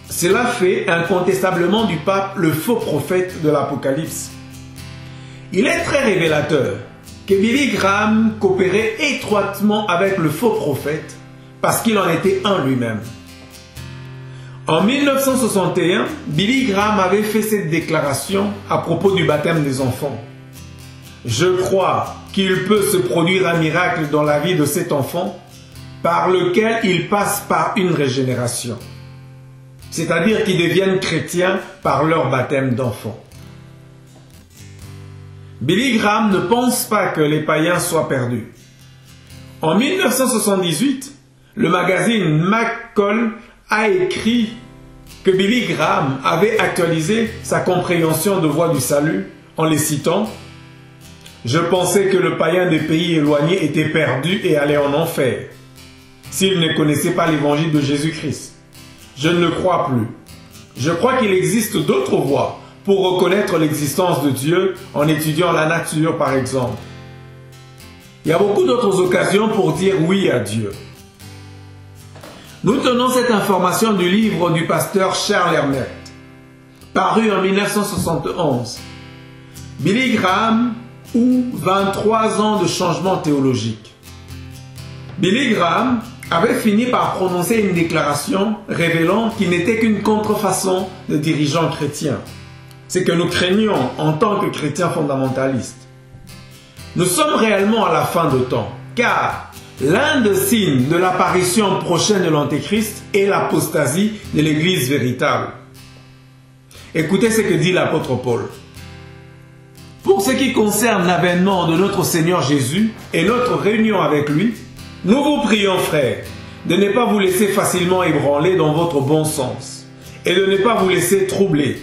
Cela fait incontestablement du pape le faux prophète de l'Apocalypse. Il est très révélateur que Billy Graham coopérait étroitement avec le faux prophète parce qu'il en était un lui-même. En 1961, Billy Graham avait fait cette déclaration à propos du baptême des enfants. « Je crois qu'il peut se produire un miracle dans la vie de cet enfant par lequel il passe par une régénération. » C'est-à-dire qu'ils deviennent chrétiens par leur baptême d'enfant. Billy Graham ne pense pas que les païens soient perdus. En 1978, le magazine McCall a écrit que Billy Graham avait actualisé sa compréhension de voie du salut en les citant « Je pensais que le païen des pays éloignés était perdu et allait en enfer, s'il ne connaissait pas l'évangile de Jésus-Christ. Je ne le crois plus. Je crois qu'il existe d'autres voies pour reconnaître l'existence de Dieu en étudiant la nature par exemple. Il y a beaucoup d'autres occasions pour dire oui à Dieu. Nous tenons cette information du livre du pasteur Charles Emmett, paru en 1971. Billy Graham ou 23 ans de changement théologique. Billy Graham avait fini par prononcer une déclaration révélant qu'il n'était qu'une contrefaçon de dirigeants chrétiens. C'est que nous craignons en tant que chrétiens fondamentalistes. Nous sommes réellement à la fin de temps, car l'un des signes de l'apparition prochaine de l'Antéchrist est l'apostasie de l'Église véritable. Écoutez ce que dit l'apôtre Paul. Pour ce qui concerne l'avènement de notre Seigneur Jésus et notre réunion avec lui, nous vous prions, frères, de ne pas vous laisser facilement ébranler dans votre bon sens et de ne pas vous laisser troubler,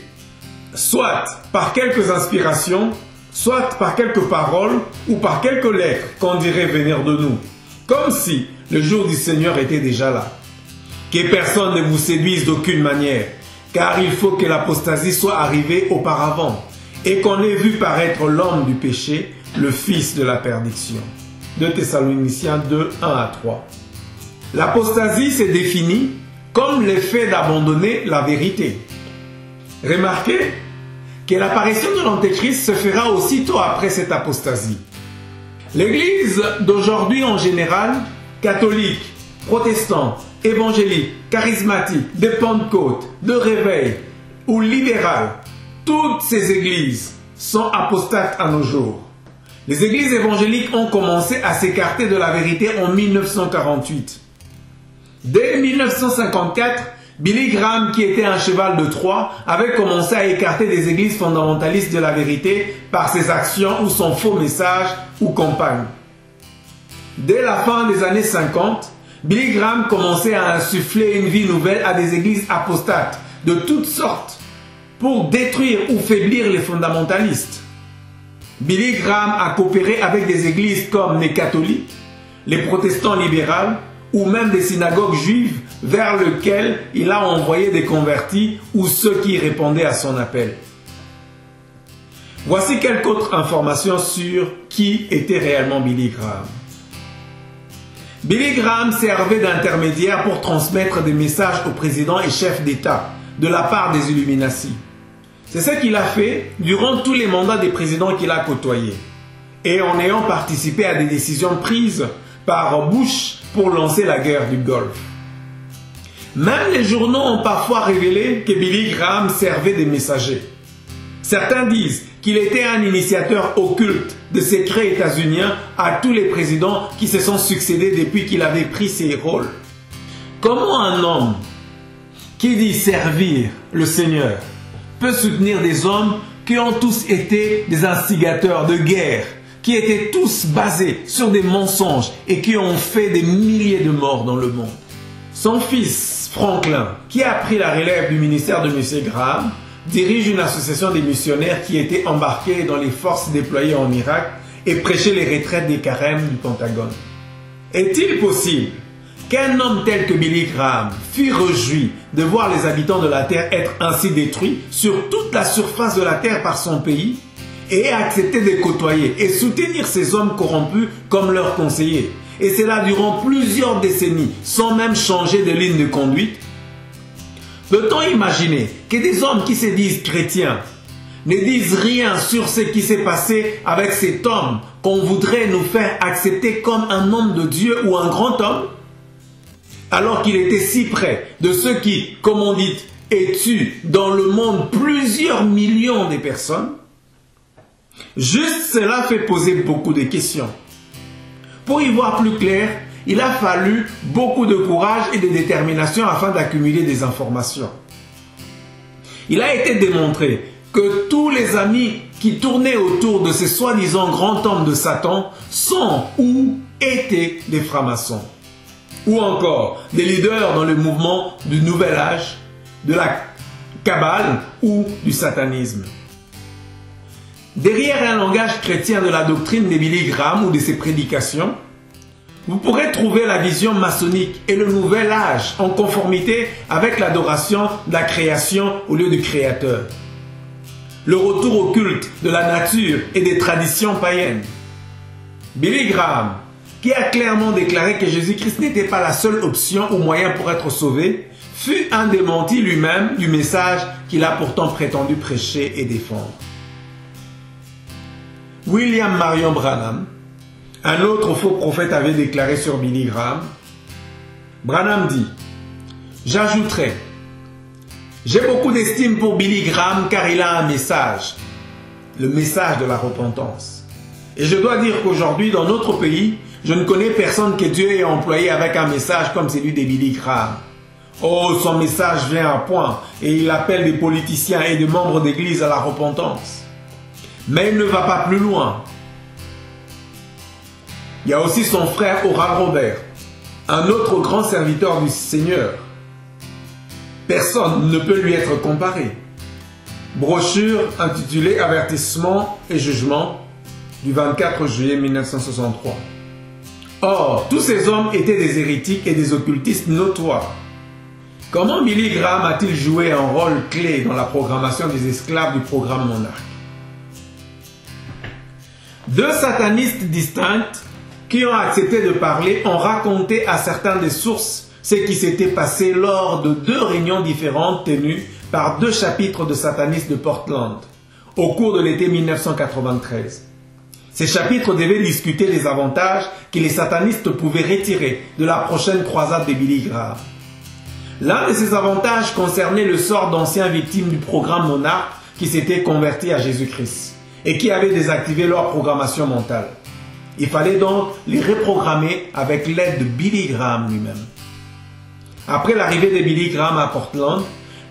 soit par quelques inspirations, soit par quelques paroles ou par quelques lettres qu'on dirait venir de nous, comme si le jour du Seigneur était déjà là. Que personne ne vous séduise d'aucune manière, car il faut que l'apostasie soit arrivée auparavant et qu'on ait vu paraître l'homme du péché, le fils de la perdition. 2 Thessaloniciens 2, 1 à 3. L'apostasie s'est définie comme le fait d'abandonner la vérité. Remarquez que l'apparition de l'Antéchrist se fera aussitôt après cette apostasie. L'Église d'aujourd'hui en général, catholique, protestant, évangélique, charismatique, de Pentecôte, de réveil ou libérale, toutes ces églises sont apostates à nos jours. Les églises évangéliques ont commencé à s'écarter de la vérité en 1948. Dès 1954, Billy Graham, qui était un cheval de Troie, avait commencé à écarter des églises fondamentalistes de la vérité par ses actions ou son faux message ou campagne. Dès la fin des années 50, Billy Graham commençait à insuffler une vie nouvelle à des églises apostates de toutes sortes pour détruire ou faiblir les fondamentalistes. Billy Graham a coopéré avec des églises comme les catholiques, les protestants libéraux ou même des synagogues juives vers lesquelles il a envoyé des convertis ou ceux qui répondaient à son appel. Voici quelques autres informations sur qui était réellement Billy Graham. Billy Graham servait d'intermédiaire pour transmettre des messages aux présidents et chefs d'État de la part des Illuminati. C'est ce qu'il a fait durant tous les mandats des présidents qu'il a côtoyés et en ayant participé à des décisions prises par Bush pour lancer la guerre du Golfe. Même les journaux ont parfois révélé que Billy Graham servait des messagers. Certains disent qu'il était un initiateur occulte de secrets états-uniens à tous les présidents qui se sont succédés depuis qu'il avait pris ses rôles. Comment un homme qui dit servir le Seigneur peut soutenir des hommes qui ont tous été des instigateurs de guerre, qui étaient tous basés sur des mensonges et qui ont fait des milliers de morts dans le monde? Son fils, Franklin, qui a pris la relève du ministère de M. Graham, dirige une association des missionnaires qui étaient embarqués dans les forces déployées en Irak et prêchait les retraites des carèmes du Pentagone. Est-il possible qu'un homme tel que Billy Graham fût réjoui de voir les habitants de la terre être ainsi détruits sur toute la surface de la terre par son pays et ait accepté de côtoyer et soutenir ces hommes corrompus comme leurs conseillers, et cela durant plusieurs décennies sans même changer de ligne de conduite? Peut-on imaginer que des hommes qui se disent chrétiens ne disent rien sur ce qui s'est passé avec cet homme qu'on voudrait nous faire accepter comme un homme de Dieu ou un grand homme, alors qu'il était si près de ceux qui, comme on dit, tuent dans le monde plusieurs millions de personnes? Juste cela fait poser beaucoup de questions. Pour y voir plus clair, il a fallu beaucoup de courage et de détermination afin d'accumuler des informations. Il a été démontré que tous les amis qui tournaient autour de ces soi-disant grands hommes de Satan sont ou étaient des francs-maçons, ou encore des leaders dans le mouvement du Nouvel Âge, de la Kabbale ou du satanisme. Derrière un langage chrétien de la doctrine de Billy Graham ou de ses prédications, vous pourrez trouver la vision maçonnique et le nouvel âge en conformité avec l'adoration de la création au lieu du créateur. Le retour au culte de la nature et des traditions païennes. Billy Graham, qui a clairement déclaré que Jésus-Christ n'était pas la seule option ou moyen pour être sauvé, fut un démenti lui-même du message qu'il a pourtant prétendu prêcher et défendre. William Marion Branham, un autre faux prophète, avait déclaré sur Billy Graham. Branham dit: « J'ajouterai, j'ai beaucoup d'estime pour Billy Graham car il a un message, le message de la repentance. Et je dois dire qu'aujourd'hui, dans notre pays, je ne connais personne que Dieu ait employé avec un message comme celui de Billy Graham. Oh, son message vient à point et il appelle des politiciens et des membres d'église à la repentance. Mais il ne va pas plus loin. Il y a aussi son frère Oral Robert, un autre grand serviteur du Seigneur. Personne ne peut lui être comparé. Brochure intitulée Avertissement et jugement du 24 juillet 1963. Or, tous ces hommes étaient des hérétiques et des occultistes notoires. Comment Billy Graham a-t-il joué un rôle clé dans la programmation des esclaves du programme Monarque? Deux satanistes distincts qui ont accepté de parler ont raconté à certains des sources ce qui s'était passé lors de deux réunions différentes tenues par deux chapitres de satanistes de Portland au cours de l'été 1993. Ces chapitres devaient discuter des avantages que les satanistes pouvaient retirer de la prochaine croisade de Billy Graham. L'un de ces avantages concernait le sort d'anciens victimes du programme Monarque qui s'étaient convertis à Jésus-Christ et qui avaient désactivé leur programmation mentale. Il fallait donc les reprogrammer avec l'aide de Billy Graham lui-même. Après l'arrivée de Billy Graham à Portland,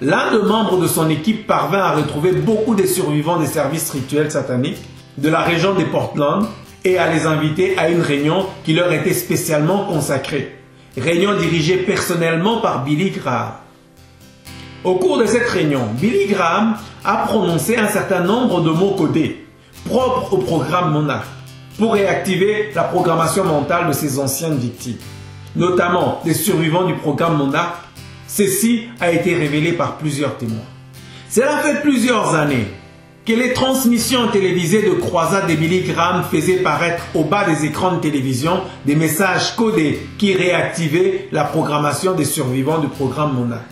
l'un des membres de son équipe parvint à retrouver beaucoup des survivants des services rituels sataniques de la région de Portland et à les inviter à une réunion qui leur était spécialement consacrée. Réunion dirigée personnellement par Billy Graham. Au cours de cette réunion, Billy Graham a prononcé un certain nombre de mots codés, propres au programme Monarque, pour réactiver la programmation mentale de ses anciennes victimes, notamment des survivants du programme Monarque. Ceci a été révélé par plusieurs témoins. Cela fait plusieurs années que les transmissions télévisées de croisades de Billy Graham faisaient paraître au bas des écrans de télévision des messages codés qui réactivaient la programmation des survivants du programme Monarque.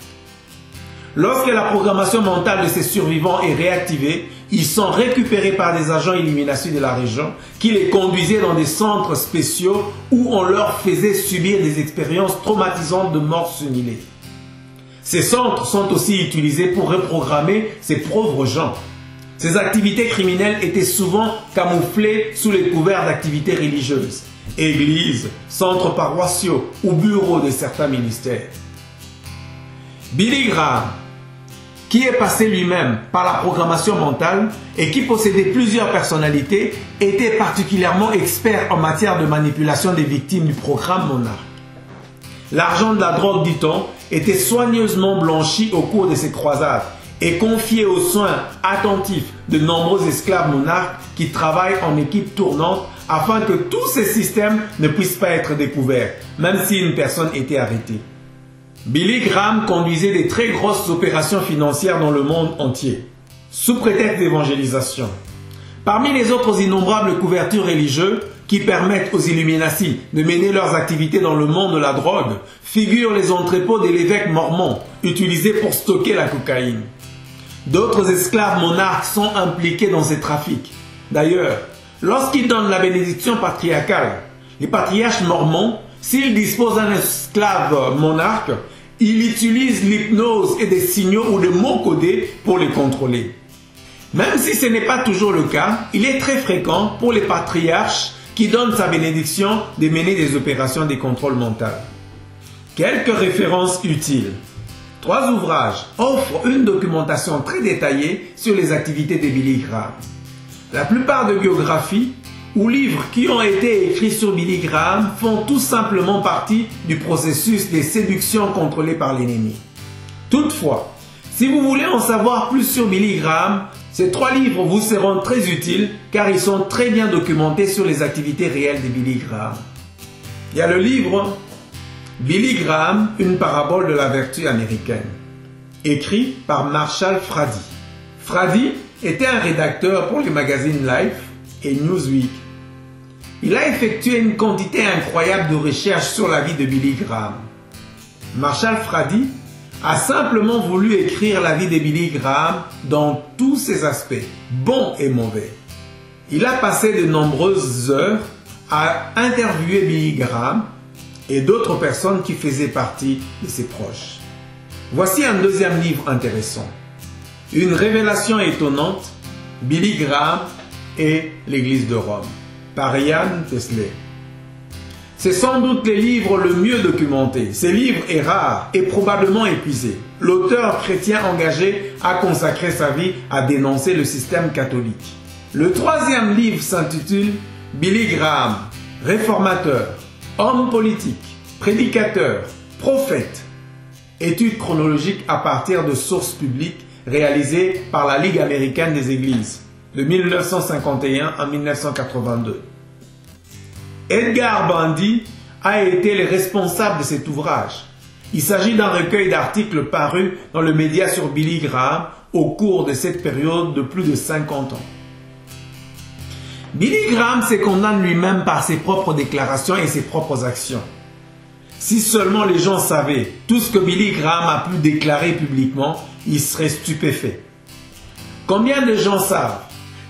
Lorsque la programmation mentale de ces survivants est réactivée, ils sont récupérés par des agents Illuminati de la région qui les conduisaient dans des centres spéciaux où on leur faisait subir des expériences traumatisantes de mort simulée. Ces centres sont aussi utilisés pour reprogrammer ces pauvres gens. Ces activités criminelles étaient souvent camouflées sous les couverts d'activités religieuses, églises, centres paroissiaux ou bureaux de certains ministères. Billy Graham, qui est passé lui-même par la programmation mentale et qui possédait plusieurs personnalités, était particulièrement expert en matière de manipulation des victimes du programme Monarque. L'argent de la drogue, dit-on, était soigneusement blanchi au cours de ces croisades et confié aux soins attentifs de nombreux esclaves monarques qui travaillent en équipe tournante afin que tous ces systèmes ne puissent pas être découverts, même si une personne était arrêtée. Billy Graham conduisait des très grosses opérations financières dans le monde entier, sous prétexte d'évangélisation. Parmi les autres innombrables couvertures religieuses qui permettent aux Illuminati de mener leurs activités dans le monde de la drogue, figurent les entrepôts de l'évêque mormon, utilisés pour stocker la cocaïne. D'autres esclaves monarques sont impliqués dans ces trafics. D'ailleurs, lorsqu'ils donnent la bénédiction patriarcale, les patriarches mormons, s'ils disposent d'un esclave monarque, ils utilisent l'hypnose et des signaux ou des mots codés pour les contrôler. Même si ce n'est pas toujours le cas, il est très fréquent pour les patriarches qui donnent sa bénédiction de mener des opérations de contrôle mental. Quelques références utiles. 3 ouvrages offrent une documentation très détaillée sur les activités de Billy Graham. La plupart de biographies ou livres qui ont été écrits sur Billy Graham font tout simplement partie du processus de séduction contrôlé par l'ennemi. Toutefois, si vous voulez en savoir plus sur Billy Graham, ces 3 livres vous seront très utiles car ils sont très bien documentés sur les activités réelles de Billy Graham. Il y a le livre Billy Graham, une parabole de la vertu américaine, écrit par Marshall Frady. Frady était un rédacteur pour les magazines Life et Newsweek. il a effectué une quantité incroyable de recherches sur la vie de Billy Graham. Marshall Frady a simplement voulu écrire la vie de Billy Graham dans tous ses aspects, bons et mauvais. Il a passé de nombreuses heures à interviewer Billy Graham et d'autres personnes qui faisaient partie de ses proches. Voici un deuxième livre intéressant. Une révélation étonnante, Billy Graham et l'Église de Rome, par Ian Tesley. C'est sans doute le livre le mieux documenté. Ce livre est rare et probablement épuisé. L'auteur chrétien engagé a consacré sa vie à dénoncer le système catholique. Le troisième livre s'intitule Billy Graham, réformateur, homme politique, prédicateur, prophète. Étude chronologique à partir de sources publiques réalisées par la Ligue américaine des Églises de 1951 à 1982. Edgar Bandy a été le responsable de cet ouvrage. Il s'agit d'un recueil d'articles parus dans le média sur Billy Graham au cours de cette période de plus de 50 ans. Billy Graham se condamne lui-même par ses propres déclarations et ses propres actions. Si seulement les gens savaient tout ce que Billy Graham a pu déclarer publiquement, ils seraient stupéfaits. Combien de gens savent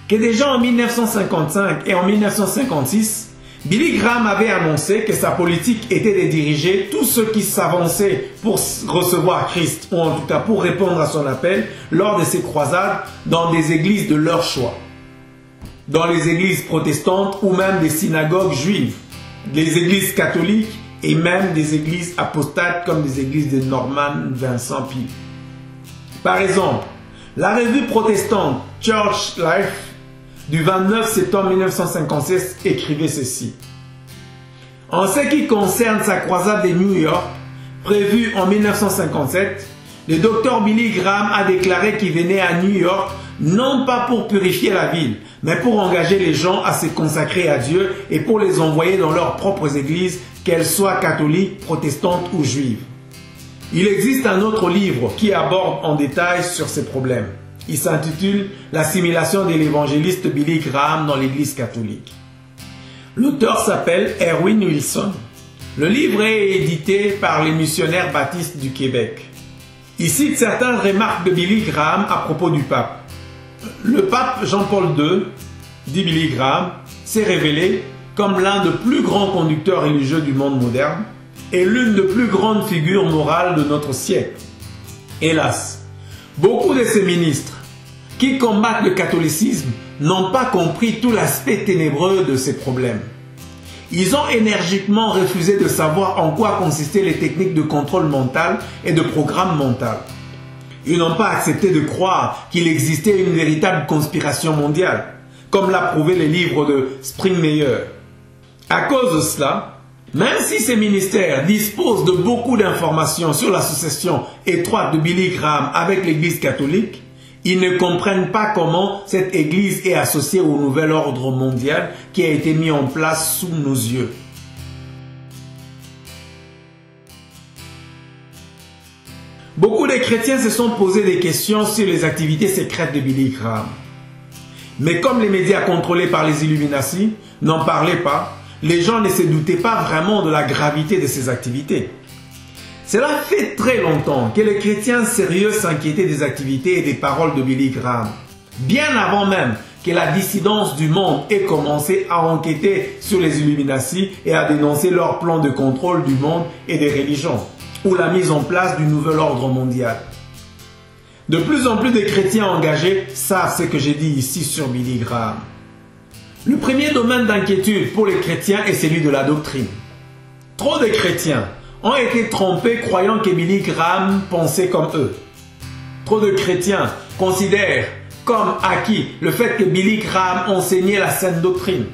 que déjà en 1955 et en 1956, Billy Graham avait annoncé que sa politique était de diriger tous ceux qui s'avançaient pour recevoir Christ, ou en tout cas pour répondre à son appel lors de ses croisades dans des églises de leur choix, dans les églises protestantes ou même des synagogues juives, des églises catholiques et même des églises apostates comme des églises de Norman Vincent Peale. Par exemple, la revue protestante Church Life du 29 septembre 1956 écrivait ceci. En ce qui concerne sa croisade de New York, prévue en 1957, le docteur Billy Graham a déclaré qu'il venait à New York non pas pour purifier la ville, mais pour engager les gens à se consacrer à Dieu et pour les envoyer dans leurs propres églises, qu'elles soient catholiques, protestantes ou juives. Il existe un autre livre qui aborde en détail sur ces problèmes. Il s'intitule « L'assimilation de l'évangéliste Billy Graham dans l'Église catholique ». L'auteur s'appelle Erwin Wilson. Le livre est édité par les missionnaires baptistes du Québec. Il cite certaines remarques de Billy Graham à propos du pape. Le pape Jean-Paul II, dit Billy Graham, s'est révélé comme l'un des plus grands conducteurs religieux du monde moderne et l'une des plus grandes figures morales de notre siècle. Hélas, beaucoup de ces ministres qui combattent le catholicisme n'ont pas compris tout l'aspect ténébreux de ces problèmes. Ils ont énergiquement refusé de savoir en quoi consistaient les techniques de contrôle mental et de programme mental. Ils n'ont pas accepté de croire qu'il existait une véritable conspiration mondiale, comme l'a prouvé le livre de Springmeyer. À cause de cela, même si ces ministères disposent de beaucoup d'informations sur l'association étroite de Billy Graham avec l'Église catholique, ils ne comprennent pas comment cette Église est associée au nouvel ordre mondial qui a été mis en place sous nos yeux. Beaucoup de chrétiens se sont posé des questions sur les activités secrètes de Billy Graham. Mais comme les médias contrôlés par les Illuminati n'en parlaient pas, les gens ne se doutaient pas vraiment de la gravité de ces activités. Cela fait très longtemps que les chrétiens sérieux s'inquiétaient des activités et des paroles de Billy Graham, bien avant même que la dissidence du monde ait commencé à enquêter sur les Illuminati et à dénoncer leur plan de contrôle du monde et des religions, ou la mise en place du nouvel ordre mondial. De plus en plus de chrétiens engagés savent ce que j'ai dit ici sur Billy Graham. Le premier domaine d'inquiétude pour les chrétiens est celui de la doctrine. Trop de chrétiens ont été trompés croyant que Billy Graham pensait comme eux. Trop de chrétiens considèrent comme acquis le fait que Billy Graham enseignait la saine doctrine.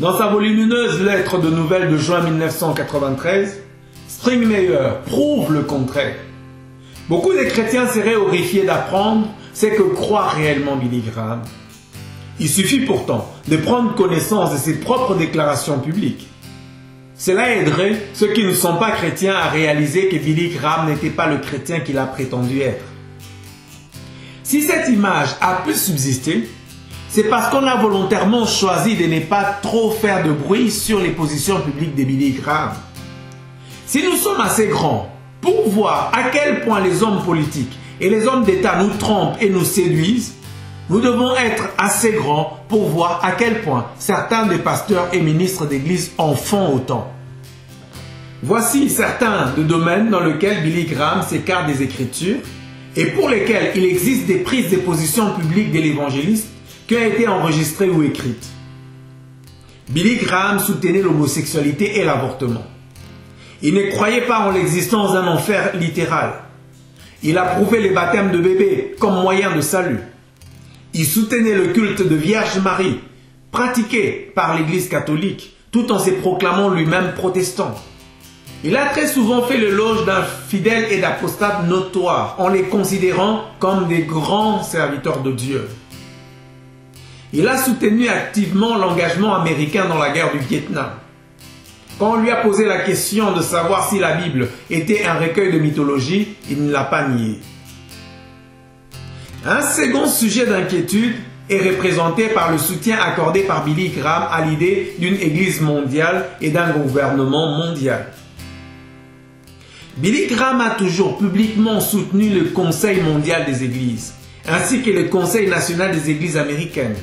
Dans sa volumineuse lettre de nouvelles de juin 1993, Springmeyer prouve le contraire. Beaucoup de chrétiens seraient horrifiés d'apprendre ce que croit réellement Billy Graham. Il suffit pourtant de prendre connaissance de ses propres déclarations publiques. Cela aiderait ceux qui ne sont pas chrétiens à réaliser que Billy Graham n'était pas le chrétien qu'il a prétendu être. Si cette image a pu subsister, c'est parce qu'on a volontairement choisi de ne pas trop faire de bruit sur les positions publiques de Billy Graham. Si nous sommes assez grands pour voir à quel point les hommes politiques et les hommes d'État nous trompent et nous séduisent, nous devons être assez grands pour voir à quel point certains des pasteurs et ministres d'église en font autant. Voici certains des domaines dans lesquels Billy Graham s'écarte des Écritures et pour lesquels il existe des prises de position publiques de l'évangéliste qui ont été enregistrées ou écrites. Billy Graham soutenait l'homosexualité et l'avortement. Il ne croyait pas en l'existence d'un enfer littéral. Il approuvait les baptêmes de bébés comme moyen de salut. Il soutenait le culte de Vierge Marie, pratiqué par l'Église catholique, tout en se proclamant lui-même protestant. Il a très souvent fait l'éloge d'un fidèle et d'apostate notoire, en les considérant comme des grands serviteurs de Dieu. Il a soutenu activement l'engagement américain dans la guerre du Vietnam. Quand on lui a posé la question de savoir si la Bible était un recueil de mythologie, il ne l'a pas nié. Un second sujet d'inquiétude est représenté par le soutien accordé par Billy Graham à l'idée d'une Église mondiale et d'un gouvernement mondial. Billy Graham a toujours publiquement soutenu le Conseil mondial des Églises, ainsi que le Conseil national des Églises américaines.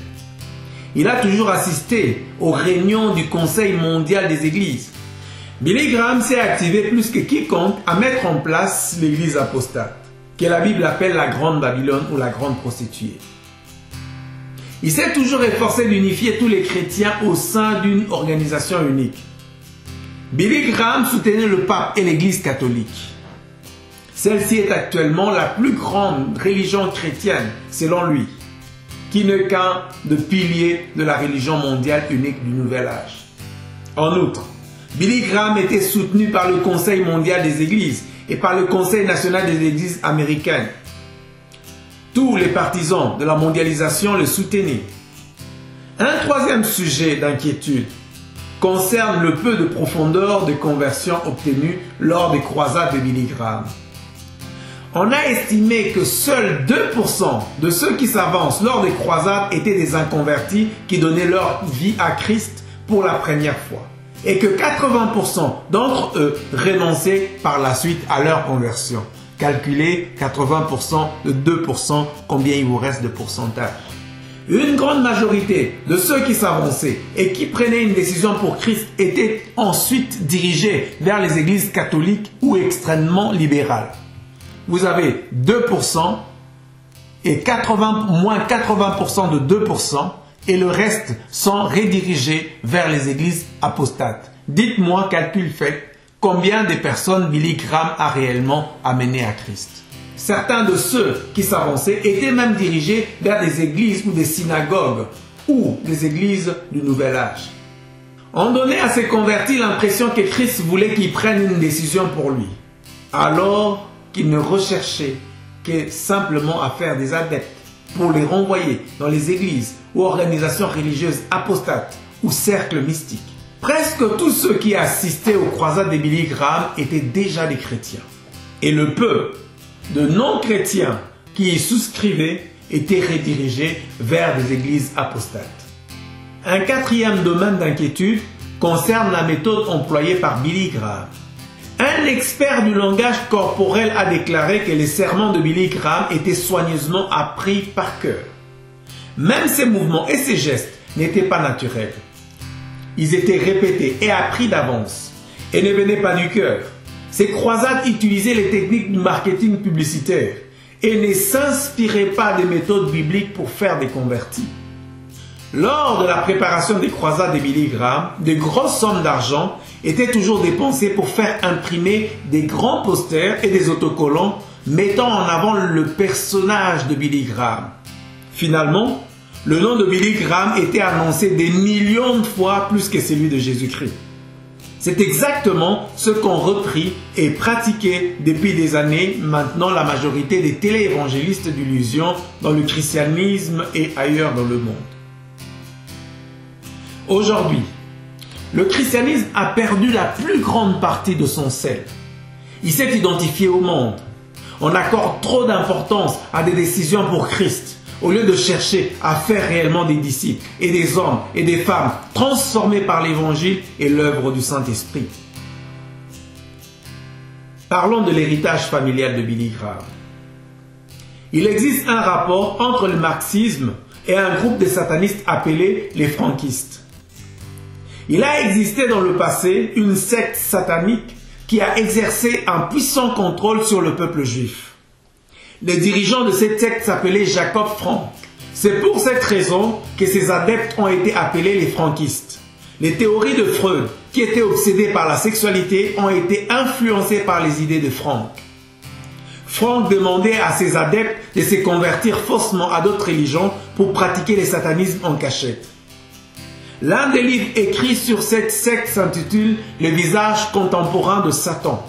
Il a toujours assisté aux réunions du Conseil mondial des Églises. Billy Graham s'est activé plus que quiconque à mettre en place l'Église apostate, que la Bible appelle la Grande Babylone ou la Grande Prostituée. Il s'est toujours efforcé d'unifier tous les chrétiens au sein d'une organisation unique. Billy Graham soutenait le pape et l'Église catholique. Celle-ci est actuellement la plus grande religion chrétienne, selon lui, qui n'est qu'un des piliers de la religion mondiale unique du Nouvel Âge. En outre, Billy Graham était soutenu par le Conseil mondial des Églises et par le Conseil national des Églises américaines. Tous les partisans de la mondialisation le soutenaient. Un troisième sujet d'inquiétude concerne le peu de profondeur de conversion obtenue lors des croisades de Billy Graham. On a estimé que seuls 2% de ceux qui s'avancent lors des croisades étaient des inconvertis qui donnaient leur vie à Christ pour la première fois, et que 80% d'entre eux renonçaient par la suite à leur conversion. Calculez 80% de 2%, combien il vous reste de pourcentage. Une grande majorité de ceux qui s'avançaient et qui prenaient une décision pour Christ étaient ensuite dirigés vers les églises catholiques ou extrêmement libérales. Vous avez 2% et moins 80% de 2% et le reste sont redirigés vers les églises apostates. Dites-moi, calcul fait, combien de personnes Billy Graham a réellement amenées à Christ? Certains de ceux qui s'avançaient étaient même dirigés vers des églises ou des synagogues ou des églises du Nouvel Âge. On donnait à ces convertis l'impression que Christ voulait qu'ils prennent une décision pour lui, alors qu'il ne recherchait que simplement à faire des adeptes pour les renvoyer dans les églises ou organisations religieuses apostates ou cercles mystiques. Presque tous ceux qui assistaient aux croisades de Billy Graham étaient déjà des chrétiens. Et le peu de non-chrétiens qui y souscrivaient étaient redirigés vers des églises apostates. Un quatrième domaine d'inquiétude concerne la méthode employée par Billy Graham. Un expert du langage corporel a déclaré que les sermons de Billy Graham étaient soigneusement appris par cœur. Même ses mouvements et ses gestes n'étaient pas naturels. Ils étaient répétés et appris d'avance et ne venaient pas du cœur. Ces croisades utilisaient les techniques du marketing publicitaire et ne s'inspiraient pas des méthodes bibliques pour faire des convertis. Lors de la préparation des croisades de Billy Graham, de grosses sommes d'argent étaient toujours dépensées pour faire imprimer des grands posters et des autocollants mettant en avant le personnage de Billy Graham. Finalement, le nom de Billy Graham était annoncé des millions de fois plus que celui de Jésus-Christ. C'est exactement ce qu'ont repris et pratiqué depuis des années maintenant la majorité des téléévangélistes d'illusion dans le christianisme et ailleurs dans le monde. Aujourd'hui, le christianisme a perdu la plus grande partie de son sel. Il s'est identifié au monde. On accorde trop d'importance à des décisions pour Christ, au lieu de chercher à faire réellement des disciples et des hommes et des femmes transformés par l'Évangile et l'œuvre du Saint-Esprit. Parlons de l'héritage familial de Billy Graham. Il existe un rapport entre le marxisme et un groupe de satanistes appelés les franquistes. Il a existé dans le passé une secte satanique qui a exercé un puissant contrôle sur le peuple juif. Les dirigeants de cette secte s'appelaient Jacob Frank. C'est pour cette raison que ses adeptes ont été appelés les franquistes. Les théories de Freud, qui étaient obsédées par la sexualité, ont été influencées par les idées de Frank. Frank demandait à ses adeptes de se convertir faussement à d'autres religions pour pratiquer le satanisme en cachette. L'un des livres écrits sur cette secte s'intitule « Le visage contemporain de Satan ».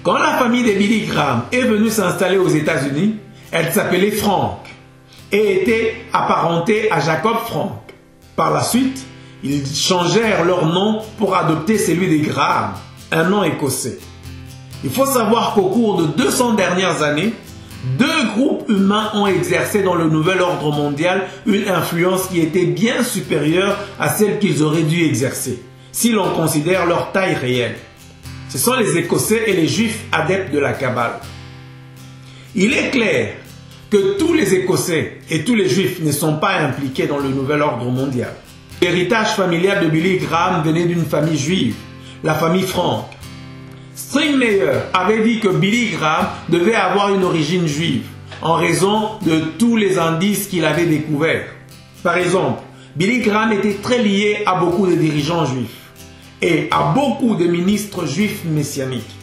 Quand la famille de Billy Graham est venue s'installer aux États-Unis, elle s'appelait Frank et était apparentée à Jacob Frank. Par la suite, ils changèrent leur nom pour adopter celui de Graham, un nom écossais. Il faut savoir qu'au cours de 200 dernières années, deux groupes humains ont exercé dans le nouvel ordre mondial une influence qui était bien supérieure à celle qu'ils auraient dû exercer, si l'on considère leur taille réelle. Ce sont les Écossais et les Juifs adeptes de la Kabbale. Il est clair que tous les Écossais et tous les Juifs ne sont pas impliqués dans le nouvel ordre mondial. L'héritage familial de Billy Graham venait d'une famille juive, la famille Frank. Stringmeyer avait dit que Billy Graham devait avoir une origine juive, en raison de tous les indices qu'il avait découverts. Par exemple, Billy Graham était très lié à beaucoup de dirigeants juifs et à beaucoup de ministres juifs messianiques.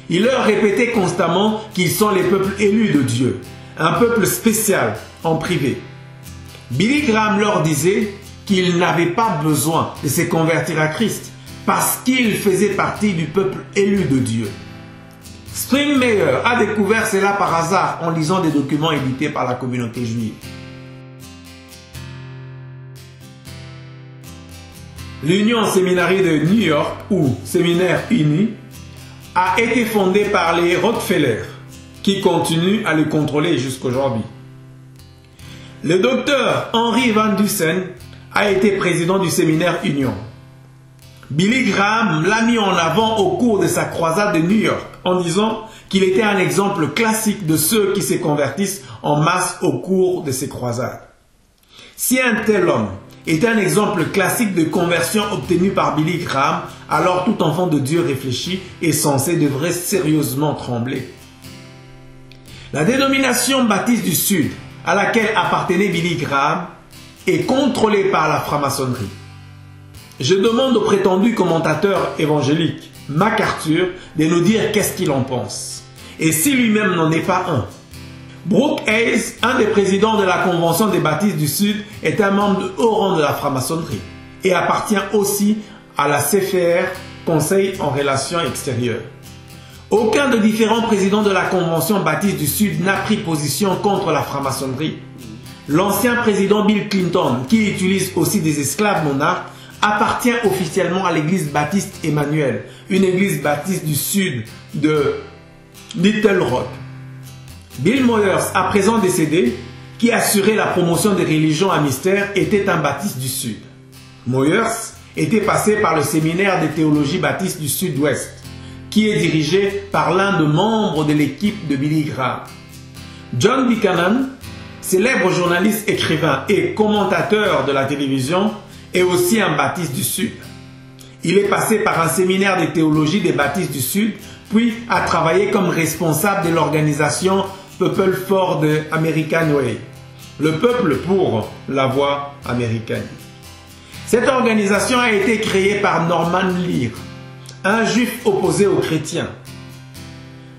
Il leur répétait constamment qu'ils sont les peuples élus de Dieu, un peuple spécial en privé. Billy Graham leur disait qu'ils n'avaient pas besoin de se convertir à Christ parce qu'ils faisaient partie du peuple élu de Dieu. Stringmeyer a découvert cela par hasard en lisant des documents édités par la communauté juive. L'Union séminaire de New York, ou Séminaire uni, a été fondée par les Rockefeller, qui continuent à le contrôler jusqu'aujourd'hui. Le docteur Henry Van Dusen a été président du Séminaire Union. Billy Graham l'a mis en avant au cours de sa croisade de New York en disant qu'il était un exemple classique de ceux qui se convertissent en masse au cours de ces croisades. Si un tel homme est un exemple classique de conversion obtenue par Billy Graham, alors tout enfant de Dieu réfléchi et sensé devrait sérieusement trembler. La dénomination baptiste du Sud, à laquelle appartenait Billy Graham, est contrôlée par la franc-maçonnerie. Je demande au prétendu commentateur évangélique, MacArthur, de nous dire qu'est-ce qu'il en pense, et si lui-même n'en est pas un. Brooke Hayes, un des présidents de la Convention des baptistes du Sud, est un membre de haut rang de la franc-maçonnerie et appartient aussi à la CFR, Conseil en relations extérieures. Aucun des différents présidents de la Convention baptiste du Sud n'a pris position contre la franc-maçonnerie. L'ancien président Bill Clinton, qui utilise aussi des esclaves monarques, appartient officiellement à l'église baptiste Emmanuel, une église baptiste du Sud de Little Rock. Bill Moyers, à présent décédé, qui assurait la promotion des religions à mystère, était un baptiste du Sud. Moyers était passé par le séminaire de théologie baptiste du Sud-Ouest, qui est dirigé par l'un des membres de l'équipe de Billy Graham. John Buchanan, célèbre journaliste, écrivain et commentateur de la télévision, est aussi un baptiste du Sud. Il est passé par un séminaire de théologie des baptistes du Sud, puis a travaillé comme responsable de l'organisation People for the American Way, le peuple pour la voie américaine. Cette organisation a été créée par Norman Lear, un juif opposé aux chrétiens.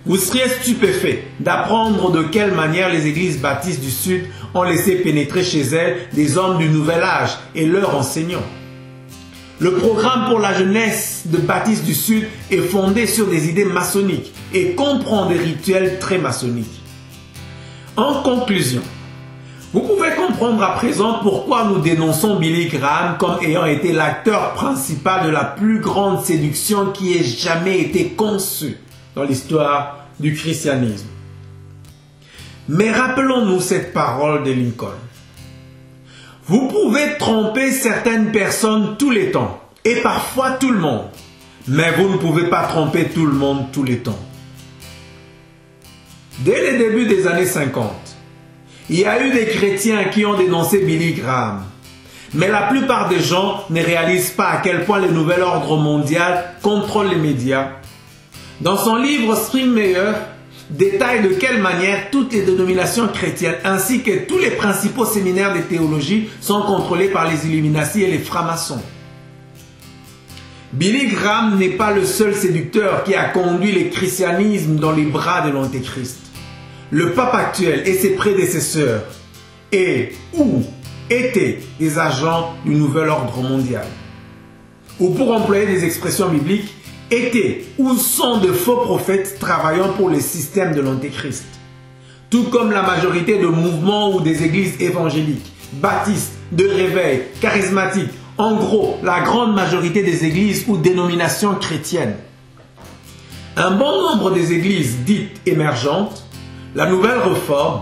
Vous seriez stupéfait d'apprendre de quelle manière les églises baptistes du Sud ont laissé pénétrer chez elles des hommes du nouvel âge et leurs enseignants. Le programme pour la jeunesse de baptistes du Sud est fondé sur des idées maçonniques et comprend des rituels très maçonniques. En conclusion, vous pouvez comprendre à présent pourquoi nous dénonçons Billy Graham comme ayant été l'acteur principal de la plus grande séduction qui ait jamais été conçue dans l'histoire du christianisme. Mais rappelons-nous cette parole de Lincoln. Vous pouvez tromper certaines personnes tous les temps, et parfois tout le monde, mais vous ne pouvez pas tromper tout le monde tous les temps. Dès le début des années 50, il y a eu des chrétiens qui ont dénoncé Billy Graham. Mais la plupart des gens ne réalisent pas à quel point le nouvel ordre mondial contrôle les médias. Dans son livre Springmeier, détaille de quelle manière toutes les dénominations chrétiennes ainsi que tous les principaux séminaires de théologie sont contrôlés par les Illuminati et les francs-maçons. Billy Graham n'est pas le seul séducteur qui a conduit le christianisme dans les bras de l'Antéchrist. Le pape actuel et ses prédécesseurs étaient des agents du nouvel ordre mondial. Ou pour employer des expressions bibliques, étaient ou sont de faux prophètes travaillant pour le système de l'Antéchrist. Tout comme la majorité de mouvements ou des églises évangéliques, baptistes, de réveil, charismatiques, en gros, la grande majorité des églises ou dénominations chrétiennes. Un bon nombre des églises dites émergentes, la nouvelle réforme,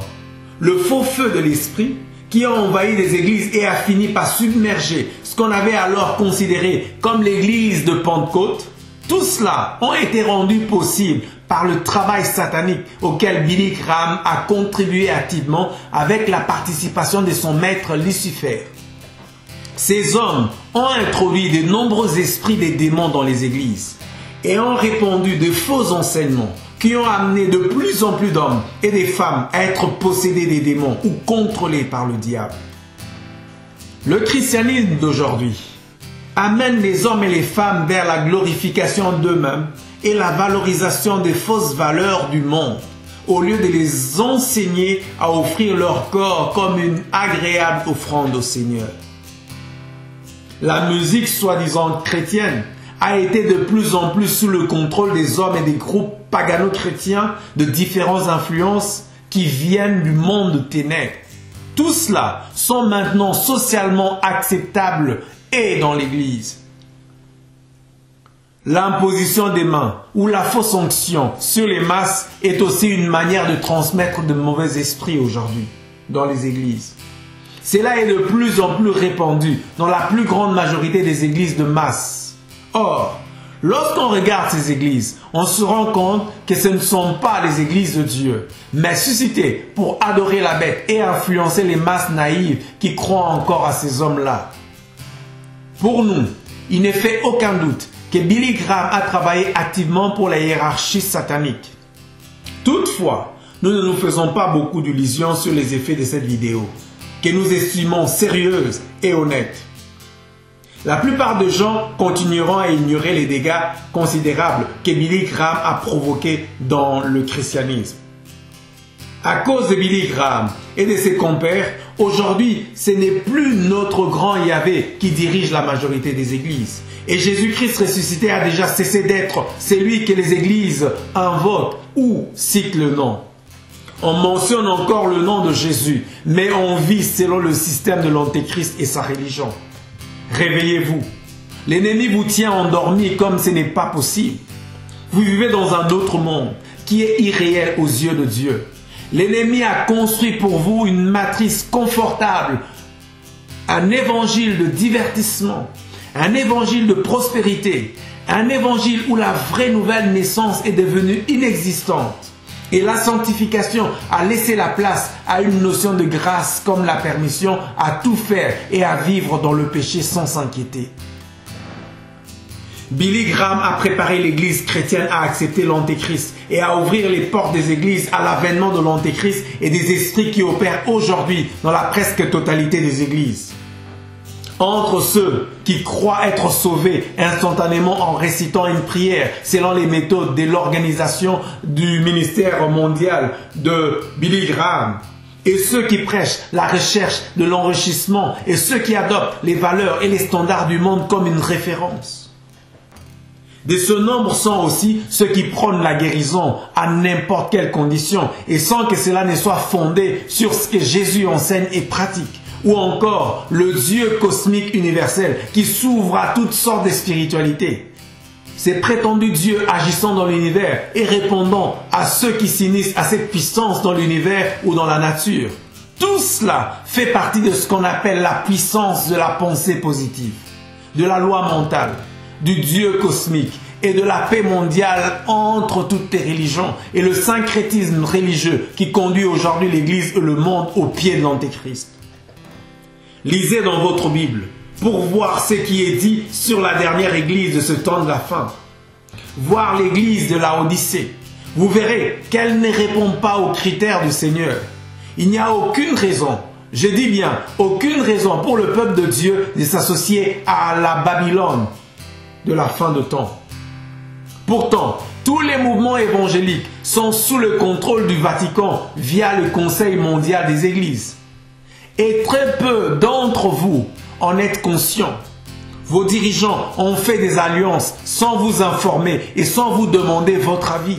le faux feu de l'esprit, qui a envahi les églises et a fini par submerger ce qu'on avait alors considéré comme l'église de Pentecôte, tout cela ont été rendus possibles par le travail satanique auquel Billy Graham a contribué activement avec la participation de son maître Lucifer. Ces hommes ont introduit de nombreux esprits des démons dans les églises et ont répandu de faux enseignements qui ont amené de plus en plus d'hommes et des femmes à être possédés des démons ou contrôlés par le diable. Le christianisme d'aujourd'hui amène les hommes et les femmes vers la glorification d'eux-mêmes et la valorisation des fausses valeurs du monde, au lieu de les enseigner à offrir leur corps comme une agréable offrande au Seigneur. La musique soi-disant chrétienne a été de plus en plus sous le contrôle des hommes et des groupes pagano-chrétiens de différentes influences qui viennent du monde de ténèbres. Tout cela sont maintenant socialement acceptables et dans l'Église. L'imposition des mains ou la fausse onction sur les masses est aussi une manière de transmettre de mauvais esprits aujourd'hui dans les églises. Cela est de plus en plus répandu dans la plus grande majorité des églises de masse. Or, lorsqu'on regarde ces églises, on se rend compte que ce ne sont pas des églises de Dieu, mais suscitées pour adorer la bête et influencer les masses naïves qui croient encore à ces hommes-là. Pour nous, il ne fait aucun doute que Billy Graham a travaillé activement pour la hiérarchie satanique. Toutefois, nous ne nous faisons pas beaucoup d'illusions sur les effets de cette vidéo, que nous estimons sérieuses et honnêtes. La plupart des gens continueront à ignorer les dégâts considérables que Billy Graham a provoqués dans le christianisme. À cause de Billy Graham et de ses compères, aujourd'hui, ce n'est plus notre grand Yahvé qui dirige la majorité des églises. Et Jésus-Christ ressuscité a déjà cessé d'être celui que les églises invoquent ou citent le nom. On mentionne encore le nom de Jésus, mais on vit selon le système de l'Antéchrist et sa religion. Réveillez-vous. L'ennemi vous tient endormi comme ce n'est pas possible. Vous vivez dans un autre monde qui est irréel aux yeux de Dieu. L'ennemi a construit pour vous une matrice confortable, un évangile de divertissement, un évangile de prospérité, un évangile où la vraie nouvelle naissance est devenue inexistante. Et la sanctification a laissé la place à une notion de grâce comme la permission à tout faire et à vivre dans le péché sans s'inquiéter. Billy Graham a préparé l'église chrétienne à accepter l'Antéchrist et à ouvrir les portes des églises à l'avènement de l'Antéchrist et des esprits qui opèrent aujourd'hui dans la presque totalité des églises. Entre ceux qui croient être sauvés instantanément en récitant une prière selon les méthodes de l'organisation du ministère mondial de Billy Graham, et ceux qui prêchent la recherche de l'enrichissement et ceux qui adoptent les valeurs et les standards du monde comme une référence. De ce nombre sont aussi ceux qui prônent la guérison à n'importe quelle condition et sans que cela ne soit fondé sur ce que Jésus enseigne et pratique. Ou encore le Dieu cosmique universel qui s'ouvre à toutes sortes de spiritualités. ces prétendus dieux agissant dans l'univers et répondant à ceux qui s'initient à cette puissance dans l'univers ou dans la nature. Tout cela fait partie de ce qu'on appelle la puissance de la pensée positive, de la loi mentale, du Dieu cosmique et de la paix mondiale entre toutes les religions et le syncrétisme religieux qui conduit aujourd'hui l'Église et le monde au pied de l'Antéchrist. Lisez dans votre Bible pour voir ce qui est dit sur la dernière Église de ce temps de la fin. Voir l'Église de la Odyssée. Vous verrez qu'elle ne répond pas aux critères du Seigneur. Il n'y a aucune raison, je dis bien aucune raison pour le peuple de Dieu de s'associer à la Babylone de la fin de temps. Pourtant, tous les mouvements évangéliques sont sous le contrôle du Vatican via le Conseil mondial des Églises. Et très peu d'entre vous en êtes conscients. Vos dirigeants ont fait des alliances sans vous informer et sans vous demander votre avis.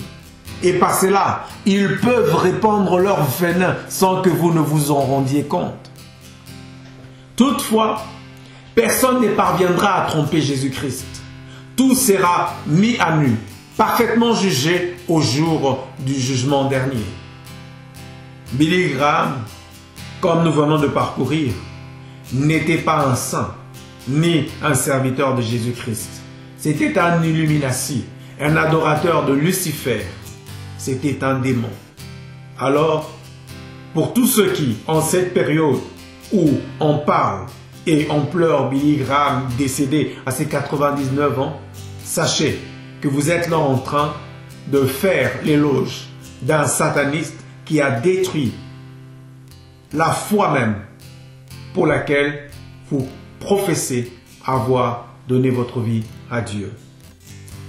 Et par cela, ils peuvent répandre leur venin sans que vous ne vous en rendiez compte. Toutefois, personne ne parviendra à tromper Jésus-Christ. Tout sera mis à nu, parfaitement jugé au jour du jugement dernier. Billy Graham, comme nous venons de parcourir, n'était pas un saint, ni un serviteur de Jésus-Christ. C'était un Illuminati, un adorateur de Lucifer. C'était un démon. Alors, pour tous ceux qui, en cette période où on parle et on pleure Billy Graham décédé à ses 99 ans, sachez que vous êtes là en train de faire l'éloge d'un sataniste qui a détruit la foi même pour laquelle vous professez avoir donné votre vie à Dieu.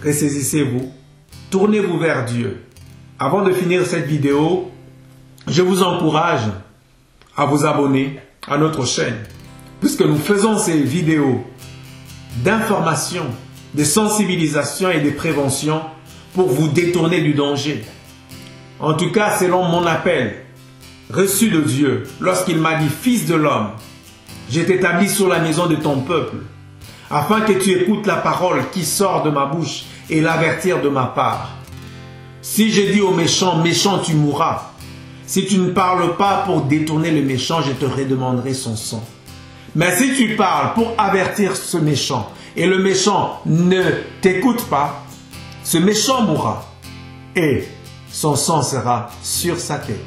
Ressaisissez-vous, tournez-vous vers Dieu. Avant de finir cette vidéo, je vous encourage à vous abonner à notre chaîne, puisque nous faisons ces vidéos d'information, de sensibilisation et de prévention pour vous détourner du danger. En tout cas, selon mon appel reçu de Dieu, lorsqu'il m'a dit « Fils de l'homme, je t'établis sur la maison de ton peuple, afin que tu écoutes la parole qui sort de ma bouche et l'avertir de ma part. Si je dis au méchant, méchant tu mourras. Si tu ne parles pas pour détourner le méchant, je te redemanderai son sang. Mais si tu parles pour avertir ce méchant, et le méchant ne t'écoute pas, ce méchant mourra, et son sang sera sur sa tête.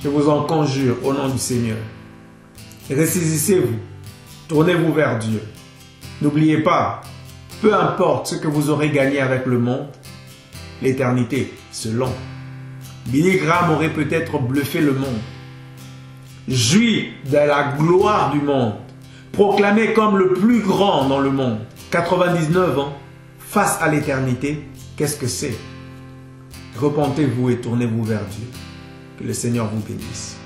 Je vous en conjure au nom du Seigneur. Ressaisissez-vous, tournez-vous vers Dieu. N'oubliez pas, peu importe ce que vous aurez gagné avec le monde, l'éternité, c'est long. Billy Graham aurait peut-être bluffé le monde. Jouit de la gloire du monde, proclamé comme le plus grand dans le monde. 99 ans, face à l'éternité, qu'est-ce que c'est? Repentez-vous et tournez-vous vers Dieu. Que le Seigneur vous bénisse.